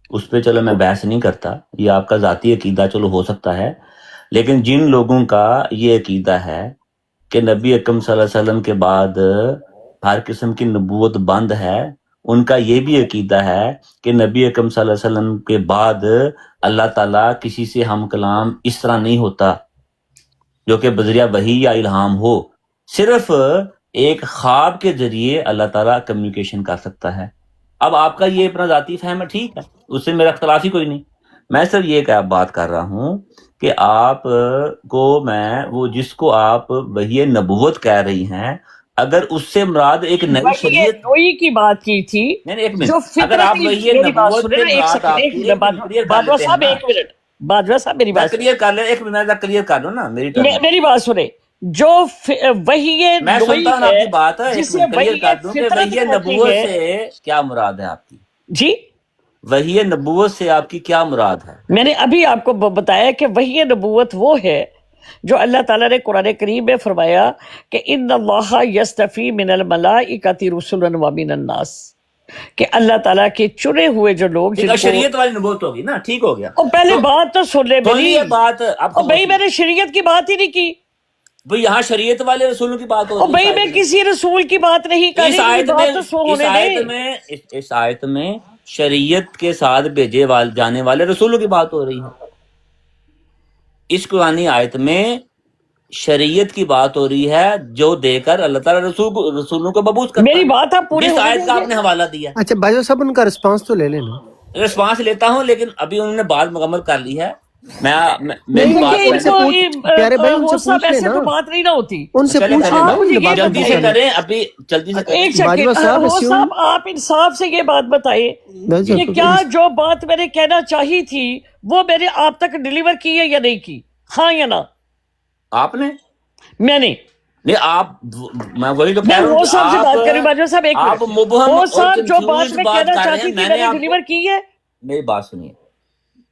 اس پہ چلو میں بحث نہیں کرتا، یہ آپ کا ذاتی عقیدہ چلو ہو سکتا ہے، لیکن جن لوگوں کا یہ عقیدہ ہے کہ نبی اکرم صلی اللہ علیہ وسلم کے بعد ہر قسم کی نبوت بند ہے، ان کا یہ بھی عقیدہ ہے کہ نبی اکرم صلی اللہ علیہ وسلم کے بعد اللہ تعالیٰ کسی سے ہم کلام اس طرح نہیں ہوتا جو کہ بذریعہ وحی یا الہام ہو، صرف ایک خواب کے ذریعے اللہ تعالیٰ کمیونیکیشن کر سکتا ہے۔ اب آپ کا یہ اپنا ذاتی فہم ہے، ٹھیک ہے، اس سے میرا اختلاف ہی کوئی نہیں۔ میں صرف یہ کہ بات کر رہا ہوں کہ آپ کو میں وہ جس کو آپ وحی نبوت کہہ رہی ہیں، اگر اس سے مراد ایک نئی شریعت، وہی کی بات کی تھی نہیں ایک منٹ، جو اگر آپ وحی میری بات نبوت سنیں سے نا، ایک مراد آپ سیکنڈ، کی باجوہ صاحب ایک منٹ، باجوہ صاحب میری بات کلیئر کر لیں، ایک منٹ کلیئر کر لو نا میری ٹرن۔ میری بات سنیں، جو وحی میں سنتا ہوں آپ کی بات ہے، ایک جسے منٹ کلیئر کر دوں کہ فطرت وحی کہتے نبوت ہیں، سے کیا مراد ہے آپ کی؟ جی وحی نبوت سے آپ کی کیا مراد ہے؟ میں نے ابھی آپ کو بتایا کہ وحی نبوت وہ ہے جو اللہ تعالیٰ نے قرآن کریم میں فرمایا کہ ان اللہ یستفی من الملائکۃ رسلا ومن الناس، کہ اللہ تعالیٰ کے چنے ہوئے جو لوگ جن کو شریعت والی نبوت ہوگی نا، ٹھیک ہو گیا۔ اور پہلے بات تو سن لے میری، یہ بات اب اور بھائی میں نے شریعت کی بات ہی نہیں کی، بھئی یہاں شریعت والے رسولوں کی بات ہو اور رہی ہے۔ بھائی میں کسی رسول کی بات نہیں کر اس رہی، آیت بات تو سو ہونے دیں۔ اس آیت میں شریعت کے ساتھ بھیجے جانے والے رسولوں کی بات ہو رہی ہے۔ اس قرآنی آیت میں شریعت کی بات ہو رہی ہے جو دے کر اللہ تعالیٰ رسولوں کو مبعوث کرتا ہے۔ میری بات آپ پورے جس ہونے آیت کا دیں آپ نے حوالہ دیا، اچھا بھائیو صاحب ان کا رسپانس تو لے لینا۔ رسپانس لیتا ہوں، لیکن ابھی انہوں نے بات مکمل کر لی ہے۔ میری نہیں، بات ان سے پیارے بھائی ان سے پوچھ ایسے لینا، تو بات نہیں نہ ہوتی۔ ان سے چلے پوچھ کریں لینا، آپ مجھے ان یہ بات جلدی سے کریں، ابھی جلدی سے کریں۔ ایک باجوہ سیکنڈ، صاحب وہ assume- صاحب آپ انصاف سے یہ بات بتائیں کہ کیا جو بات میں نے کہنا چاہی تھی وہ میں نے آپ تک ڈیلیور کی ہے یا نہیں کی، ہاں یا نہ؟ آپ نے میں نے نہیں، آپ میں وہی تو کہہ میں رہا ہوں وہ کہ صاحب سے بات کر رہی ہوں، باجوہ صاحب ایک آپ منٹ، مبہم وہ اور صاحب جو بات confused میں بات کہنا کر رہے چاہتی ہیں۔ تھی میں نے ڈیلیور کی ہے۔ میری بات سنیے،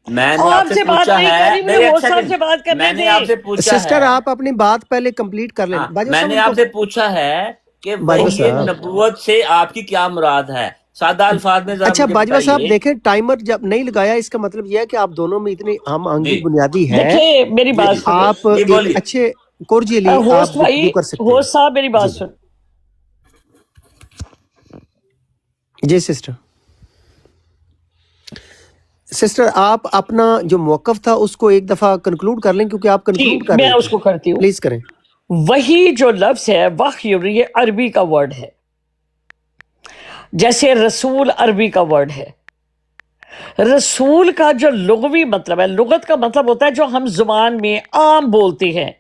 میں نے آپ آپ سے سے بات پوچھا نہیں ہے، کری، مجھے میرے وہ ایک صاحب سیکنڈ، سے بات کرنے میں نے دیں۔ آپ سے پوچھا سسٹر ہے، آپ اپنی بات پہلے کمپلیٹ کر لینا۔ باجوہ میں صاحب نے ان آپ کو سے پوچھا ہے کہ باجوہ وحی صاحب نبوت سے آپ کی کیا مراد ہے؟ سادہ الفاظ میں ذرا اچھا مجھے باجوہ صاحب بتائیے. دیکھیں ٹائمر جب نہیں لگایا اس کا مطلب یہ ہے کہ آپ دونوں میں اتنی ہم آہنگی جی بنیادی ہے دیکھیں میری جی بات جی سنیں، آپ جی ایک بولیے. اچھے کورجیلی آپ ہوسٹ بھائی، گفتگو کر سکتے ہیں. ہوسٹ صاحب میری بات جی سن. جی سسٹر آپ اپنا جو موقف تھا اس کو ایک دفعہ کنکلوڈ کر لیں کیونکہ آپ جی کنکلوڈ کر میں رہے اس تھے. کو کرتی ہوں. پلیز کریں. وہی جو لفظ ہے وحی، یہ عربی کا ورڈ ہے، جیسے رسول عربی کا ورڈ ہے. رسول کا جو لغوی مطلب ہے، لغت کا مطلب ہوتا ہے جو ہم زبان میں عام بولتے ہیں،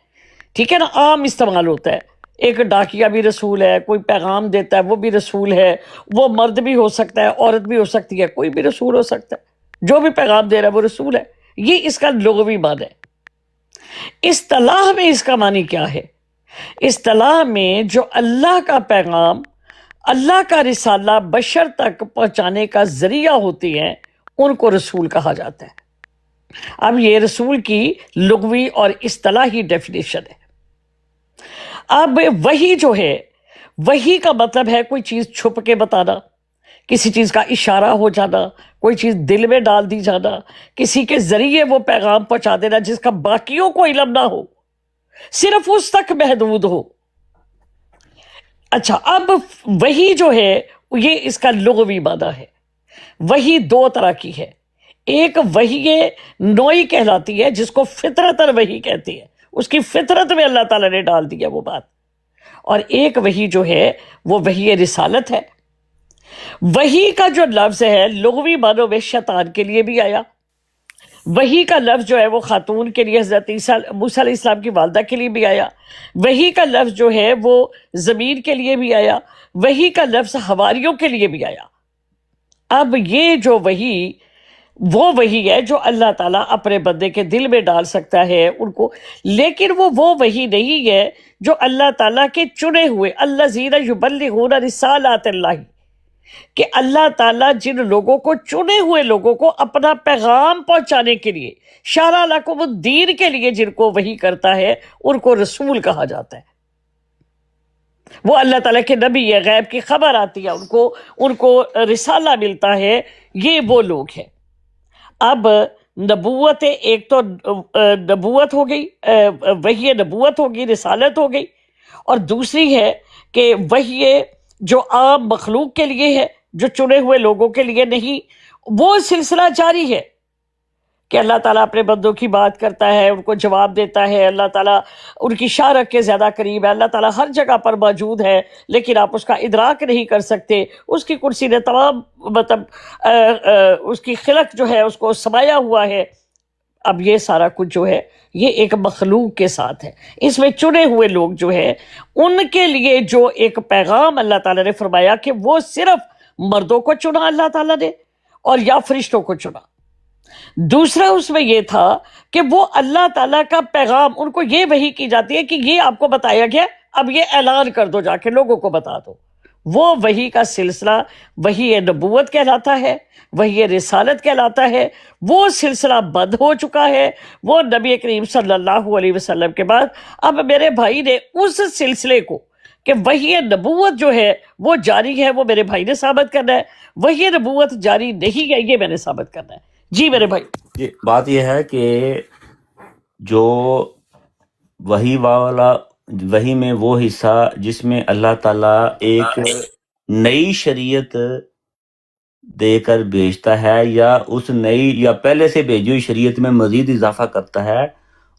ٹھیک ہے نا، عام استعمال ہوتا ہے. ایک ڈاکیا بھی رسول ہے، کوئی پیغام دیتا ہے وہ بھی رسول ہے، وہ مرد بھی ہو سکتا ہے، عورت بھی ہو سکتی ہے، کوئی بھی رسول ہو سکتا ہے، جو بھی پیغام دے رہا ہے وہ رسول ہے. یہ اس کا لغوی معنی ہے. اصطلاح میں اس کا معنی کیا ہے؟ اصطلاح میں جو اللہ کا پیغام، اللہ کا رسالہ بشر تک پہنچانے کا ذریعہ ہوتی ہیں ان کو رسول کہا جاتا ہے. اب یہ رسول کی لغوی اور اصطلاحی ڈیفینیشن ہے. اب وحی جو ہے، وحی کا مطلب ہے کوئی چیز چھپ کے بتانا، کسی چیز کا اشارہ ہو جانا، کوئی چیز دل میں ڈال دی جانا، کسی کے ذریعے وہ پیغام پہنچا دینا جس کا باقیوں کو علم نہ ہو، صرف اس تک محدود ہو. اچھا اب وحی جو ہے یہ اس کا لغوی معنی ہے. وحی دو طرح کی ہے. ایک وحی نوعی کہلاتی ہے جس کو فطرتاً وحی کہتی ہے، اس کی فطرت میں اللہ تعالیٰ نے ڈال دیا وہ بات. اور ایک وحی جو ہے وہ وحی رسالت ہے. وحی کا جو لفظ ہے لغوی معنوں میں شیطان کے لیے بھی آیا. وحی کا لفظ جو ہے وہ خاتون کے لیے حضرت موسیٰ علیہ السلام کی والدہ کے لیے بھی آیا. وحی کا لفظ جو ہے وہ ضمیر کے لیے بھی آیا. وحی کا لفظ حواریوں کے لیے بھی آیا. اب یہ جو وحی، وہ وحی ہے جو اللہ تعالیٰ اپنے بندے کے دل میں ڈال سکتا ہے ان کو، لیکن وہ وحی نہیں ہے جو اللہ تعالیٰ کے چنے ہوئے، الذین یبلغون رسالات اللہ، کہ اللہ تعالیٰ جن لوگوں کو، چنے ہوئے لوگوں کو اپنا پیغام پہنچانے کے لیے، شرع لکم الدین کے لیے جن کو وحی کرتا ہے ان کو رسول کہا جاتا ہے. وہ اللہ تعالیٰ کے نبی ہے، غیب کی خبر آتی ہے ان کو رسالہ ملتا ہے، یہ وہ لوگ ہیں. اب نبوت، ایک تو نبوت ہو گئی، وحی نبوت ہو گئی، رسالت ہو گئی، اور دوسری ہے کہ وحی جو عام مخلوق کے لیے ہے، جو چنے ہوئے لوگوں کے لیے نہیں. وہ سلسلہ جاری ہے کہ اللہ تعالیٰ اپنے بندوں کی بات کرتا ہے، ان کو جواب دیتا ہے، اللہ تعالیٰ ان کی شارک کے زیادہ قریب ہے، اللہ تعالیٰ ہر جگہ پر موجود ہے لیکن آپ اس کا ادراک نہیں کر سکتے. اس کی کرسی نے تمام اس کی خلق جو ہے اس کو سمایا ہوا ہے. اب یہ سارا کچھ جو ہے یہ ایک مخلوق کے ساتھ ہے. اس میں چنے ہوئے لوگ جو ہے ان کے لیے جو ایک پیغام اللہ تعالیٰ نے فرمایا کہ وہ صرف مردوں کو چنا اللہ تعالیٰ نے اور یا فرشتوں کو چنا. دوسرا اس میں یہ تھا کہ وہ اللہ تعالیٰ کا پیغام ان کو یہ وحی کی جاتی ہے کہ یہ آپ کو بتایا گیا، اب یہ اعلان کر دو، جا کے لوگوں کو بتا دو. وہ وحی کا سلسلہ وحی نبوت کہلاتا ہے، وحی رسالت کہلاتا ہے. وہ سلسلہ بند ہو چکا ہے وہ نبی کریم صلی اللہ علیہ وسلم کے بعد. اب میرے بھائی نے اس سلسلے کو کہ وحی نبوت جو ہے وہ جاری ہے، وہ میرے بھائی نے ثابت کرنا ہے. وحی نبوت جاری نہیں ہے، یہ میں نے ثابت کرنا ہے. جی میرے بھائی. جی بات یہ ہے کہ جو وحی والا، وحی میں وہ حصہ جس میں اللہ تعالیٰ ایک نئی شریعت دے کر بھیجتا ہے یا اس نئی یا پہلے سے بھیجی ہوئی شریعت میں مزید اضافہ کرتا ہے،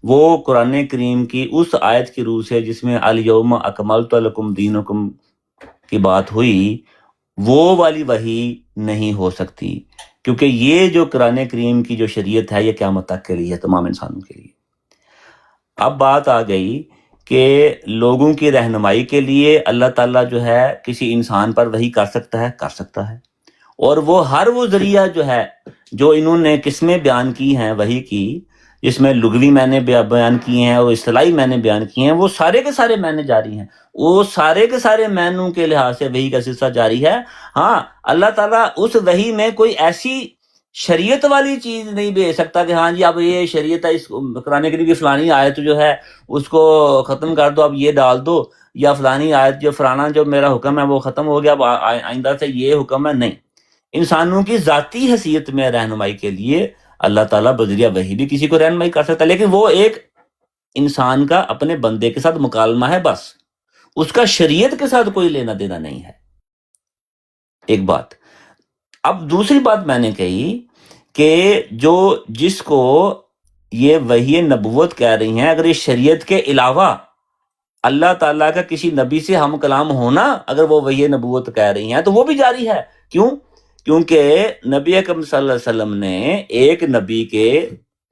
وہ قرآن کریم کی اس آیت کی روح سے جس میں الیوم اکملت لکم دینکم کی بات ہوئی، وہ والی وحی نہیں ہو سکتی، کیونکہ یہ جو قرآن کریم کی جو شریعت ہے یہ قیامت تک کے لیے ہے، تمام انسانوں کے لیے. اب بات آ گئی کہ لوگوں کی رہنمائی کے لیے اللہ تعالیٰ جو ہے کسی انسان پر وحی کر سکتا ہے، اور وہ ہر وہ ذریعہ جو ہے جو انہوں نے قسمیں بیان کی ہیں وحی کی، جس میں لغوی معنی بیان کیے ہیں اور اصطلاحی معنی بیان کیے ہیں، وہ سارے کے سارے معنی جاری ہیں. وہ سارے کے سارے معنوں کے لحاظ سے وحی کا سلسلہ جاری ہے. ہاں اللہ تعالیٰ اس وحی میں کوئی ایسی شریعت والی چیز نہیں بھیج سکتا کہ ہاں جی اب یہ شریعت ہے، اس قرآن کریم کی فلانی آیت جو ہے اس کو ختم کر دو، اب یہ ڈال دو، یا فلانی آیت جو فلانا جو میرا حکم ہے وہ ختم ہو گیا، اب آئندہ سے یہ حکم ہے. نہیں، انسانوں کی ذاتی حیثیت میں رہنمائی کے لیے اللہ تعالیٰ بذریعہ وحی بھی کسی کو رہنمائی کر سکتا ہے، لیکن وہ ایک انسان کا اپنے بندے کے ساتھ مکالمہ ہے بس، اس کا شریعت کے ساتھ کوئی لینا دینا نہیں ہے۔ ایک بات۔ اب دوسری بات میں نے کہی کہ جس کو یہ وحی نبوت کہہ رہی ہیں، اگر یہ شریعت کے علاوہ اللہ تعالیٰ کا کسی نبی سے ہم کلام ہونا اگر وہ وحی نبوت کہہ رہی ہیں تو وہ بھی جاری ہے۔ کیوں؟ کیونکہ نبی اکرم صلی اللہ علیہ وسلم نے ایک نبی کے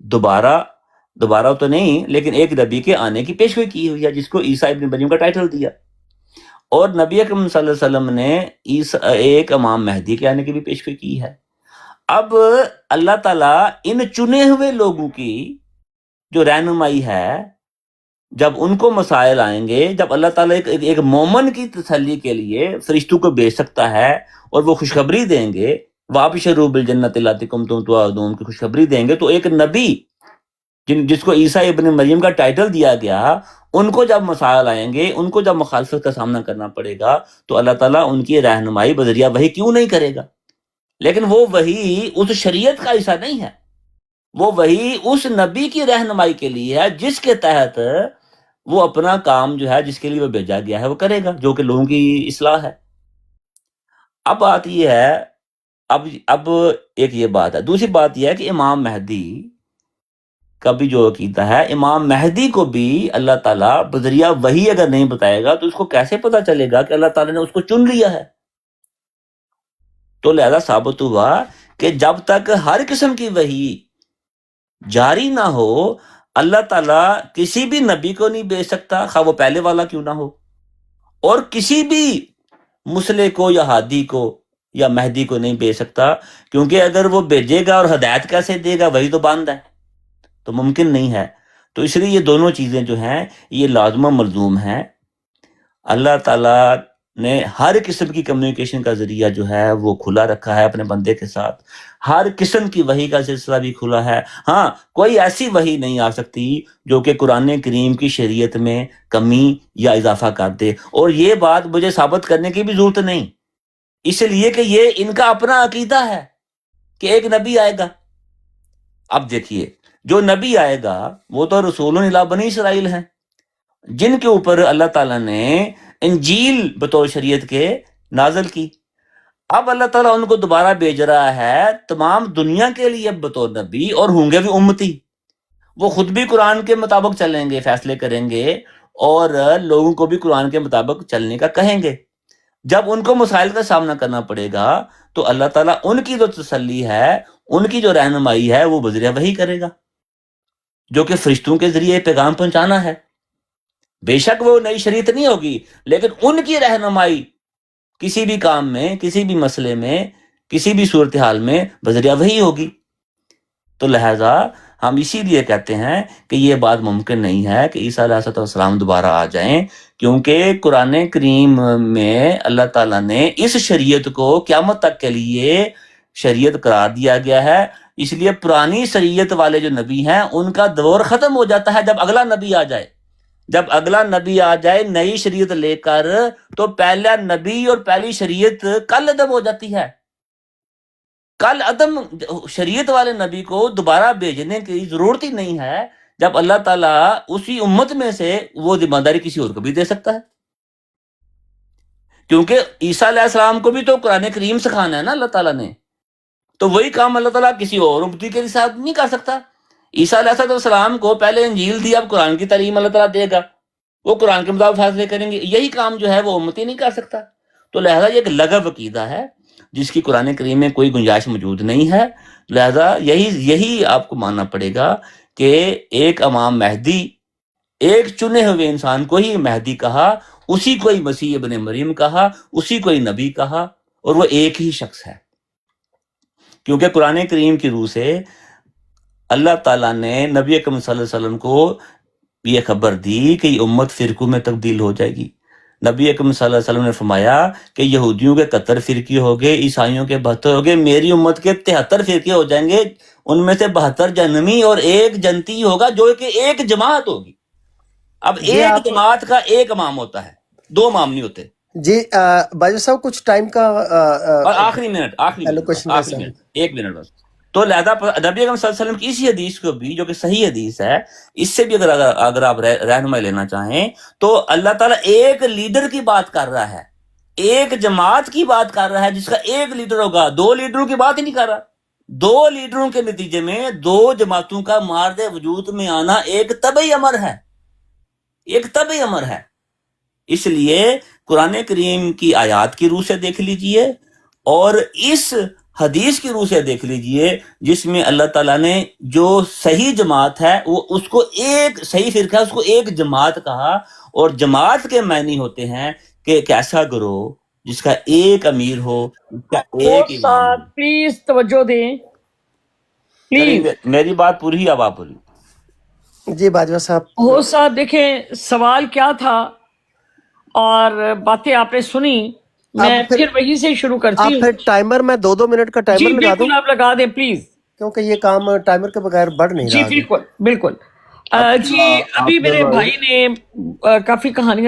دوبارہ تو نہیں لیکن ایک نبی کے آنے کی پیشگوئی کی ہوئی ہے جس کو عیسیٰ ابن مریم کا ٹائٹل دیا، اور نبی اکرم صلی اللہ علیہ وسلم نے ایک امام مہدی کے آنے کی بھی پیشگوئی کی ہے۔ اب اللہ تعالیٰ ان چنے ہوئے لوگوں کی جو رہنمائی ہے، جب ان کو مسائل آئیں گے، جب اللہ تعالیٰ ایک مومن کی تسلی کے لیے فرشتوں کو بھیج سکتا ہے اور وہ خوشخبری دیں گے، وَابْشِرُوا بِالْجَنَّةِ الَّتِي كُنتُمْ تُوعَدُونَ کی خوشخبری دیں گے، تو ایک نبی جس کو عیسیٰ ابن مریم کا ٹائٹل دیا گیا، ان کو جب مسائل آئیں گے، ان کو جب مخالفت کا سامنا کرنا پڑے گا، تو اللہ تعالیٰ ان کی رہنمائی بذریعہ وحی کیوں نہیں کرے گا؟ لیکن وہ وحی اس شریعت کا حصہ نہیں ہے، وہ وحی اس نبی کی رہنمائی کے لیے ہے جس کے تحت وہ اپنا کام جو ہے جس کے لیے وہ بھیجا گیا ہے وہ کرے گا، جو کہ لوگوں کی اصلاح ہے۔ اب بات یہ ہے، اب ایک یہ بات ہے۔ دوسری بات یہ ہے کہ امام مہدی کا بھی جو عقیدہ ہے، امام مہدی کو بھی اللہ تعالیٰ بذریعہ وحی اگر نہیں بتائے گا تو اس کو کیسے پتا چلے گا کہ اللہ تعالیٰ نے اس کو چن لیا ہے؟ تو لہذا ثابت ہوا کہ جب تک ہر قسم کی وحی جاری نہ ہو، اللہ تعالیٰ کسی بھی نبی کو نہیں بھیج سکتا، خواہ وہ پہلے والا کیوں نہ ہو، اور کسی بھی مسلح کو یا ہادی کو یا مہدی کو نہیں بھیج سکتا، کیونکہ اگر وہ بھیجے گا اور ہدایت کیسے دے گا؟ وہی تو بند ہے، تو ممکن نہیں ہے۔ تو اس لیے یہ دونوں چیزیں جو ہیں یہ لازمہ ملزوم ہیں۔ اللہ تعالیٰ نے ہر قسم کی کمیونیکیشن کا ذریعہ جو ہے وہ کھلا رکھا ہے اپنے بندے کے ساتھ، ہر قسم کی وحی کا سلسلہ بھی کھلا ہے۔ ہاں، کوئی ایسی وحی نہیں آ سکتی جو کہ قرآن کریم کی شریعت میں کمی یا اضافہ کر دے، اور یہ بات مجھے ثابت کرنے کی بھی ضرورت نہیں، اس لیے کہ یہ ان کا اپنا عقیدہ ہے کہ ایک نبی آئے گا۔ اب دیکھیے، جو نبی آئے گا وہ تو رسول الی بنی اسرائیل ہیں، جن کے اوپر اللہ تعالیٰ نے انجیل بطور شریعت کے نازل کی۔ اب اللہ تعالیٰ ان کو دوبارہ بھیج رہا ہے تمام دنیا کے لیے بطور نبی، اور ہوں گے بھی امتی۔ وہ خود بھی قرآن کے مطابق چلیں گے، فیصلے کریں گے، اور لوگوں کو بھی قرآن کے مطابق چلنے کا کہیں گے۔ جب ان کو مسائل کا سامنا کرنا پڑے گا تو اللہ تعالیٰ ان کی جو تسلی ہے، ان کی جو رہنمائی ہے، وہ بذریعہ وحی کرے گا، جو کہ فرشتوں کے ذریعے پیغام پہنچانا ہے۔ بے شک وہ نئی شریعت نہیں ہوگی، لیکن ان کی رہنمائی کسی بھی کام میں، کسی بھی مسئلے میں، کسی بھی صورتحال میں بذریعہ وحی ہوگی۔ تو لہٰذا ہم اسی لیے کہتے ہیں کہ یہ بات ممکن نہیں ہے کہ عیسیٰ علیہ السلام دوبارہ آ جائیں، کیونکہ قرآن کریم میں اللہ تعالیٰ نے اس شریعت کو قیامت تک کے لیے شریعت قرار دیا گیا ہے۔ اس لیے پرانی شریعت والے جو نبی ہیں ان کا دور ختم ہو جاتا ہے جب اگلا نبی آ جائے۔ جب اگلا نبی آ جائے نئی شریعت لے کر، تو پہلا نبی اور پہلی شریعت کل عدم ہو جاتی ہے۔ کل عدم شریعت والے نبی کو دوبارہ بھیجنے کی ضرورت ہی نہیں ہے، جب اللہ تعالیٰ اسی امت میں سے وہ ذمہ داری کسی اور کو بھی دے سکتا ہے۔ کیونکہ عیسیٰ علیہ السلام کو بھی تو قرآن کریم سکھانا ہے نا اللہ تعالیٰ نے، تو وہی کام اللہ تعالیٰ کسی اور امتی کے ساتھ نہیں کر سکتا۔ عیسیٰ علیہ السلام کو پہلے انجیل دی، اب قرآن کی تعلیم اللہ تعالیٰ دے گا، وہ قرآن کے مطابق فیصلے کریں گے۔ یہی کام جو ہے وہ امتی نہیں کر سکتا۔ تو لہذا یہ ایک لغو عقیدہ ہے جس کی قرآن کریم میں کوئی گنجائش موجود نہیں ہے۔ لہذا یہی آپ کو ماننا پڑے گا کہ ایک امام مہدی، ایک چنے ہوئے انسان کو ہی مہدی کہا، اسی کو ہی مسیح ابن مریم کہا، اسی کو ہی نبی کہا، اور وہ ایک ہی شخص ہے۔ کیونکہ قرآن کریم کی روح سے اللہ تعالیٰ نے نبی اکرم صلی اللہ علیہ وسلم کو یہ خبر دی کہ یہ امت فرقوں میں تبدیل ہو جائے گی۔ نبی اکرم صلی اللہ علیہ وسلم نے فرمایا کہ یہودیوں کے 71 فرقے ہو گئے، عیسائیوں کے 72 ہو گئے، میری امت کے 73 فرقے ہو جائیں گے، ان میں سے 72 جہنمی اور ایک جنتی ہوگا، جو کہ ایک جماعت ہوگی۔ اب ایک جماعت کا ایک امام ہوتا ہے، 2 امام نہیں ہوتے۔ جی باجوہ صاحب کچھ ٹائم کا اور آخری منٹ allocation کا حساب۔ ایک منٹ بس. تو لہذا نبی اکرم صلی اللہ علیہ وسلم کی اسی حدیث کو بھی، جو کہ صحیح حدیث ہے، اس سے بھی اگر آپ رہنمائی لینا چاہیں تو اللہ تعالیٰ ایک لیڈر کی بات کر رہا ہے، ایک جماعت کی بات کر رہا ہے جس کا ایک لیڈر ہوگا، 2 لیڈروں کی بات ہی نہیں کر رہا. 2 لیڈروں کے نتیجے میں 2 جماعتوں کا مارد وجود میں آنا ایک طبعی امر ہے، ایک طبعی امر ہے. اس لیے قرآن کریم کی آیات کی روح سے دیکھ لیجئے اور اس حدیث کی روح سے دیکھ لیجئے جس میں اللہ تعالیٰ نے جو صحیح جماعت ہے وہ اس کو ایک صحیح فرقہ ہے، اس کو ایک جماعت کہا. اور جماعت کے معنی ہوتے ہیں کہ ایک ایسا گروہ جس کا ایک امیر ہو، جس کا ایک امام ہو. پلیز توجہ دیں پلیز. میری بات پوری، اب آپ بولیے. جی باجوہ صاحب. ہو صاحب دیکھیں سوال کیا تھا اور باتیں آپ نے سنی، میں پھر وہی سے شروع کرتی آپ ہوں. پھر ٹائمر میں 2 منٹ کا جی ٹائمر لگا دوں بالکل آپ لگا دیں پلیز. کیونکہ یہ کام ٹائمر کے بغیر بڑھ نہیں جی رہا. بالکل بالکل. جی ابھی میرے بھائی نے کافی کہانیاں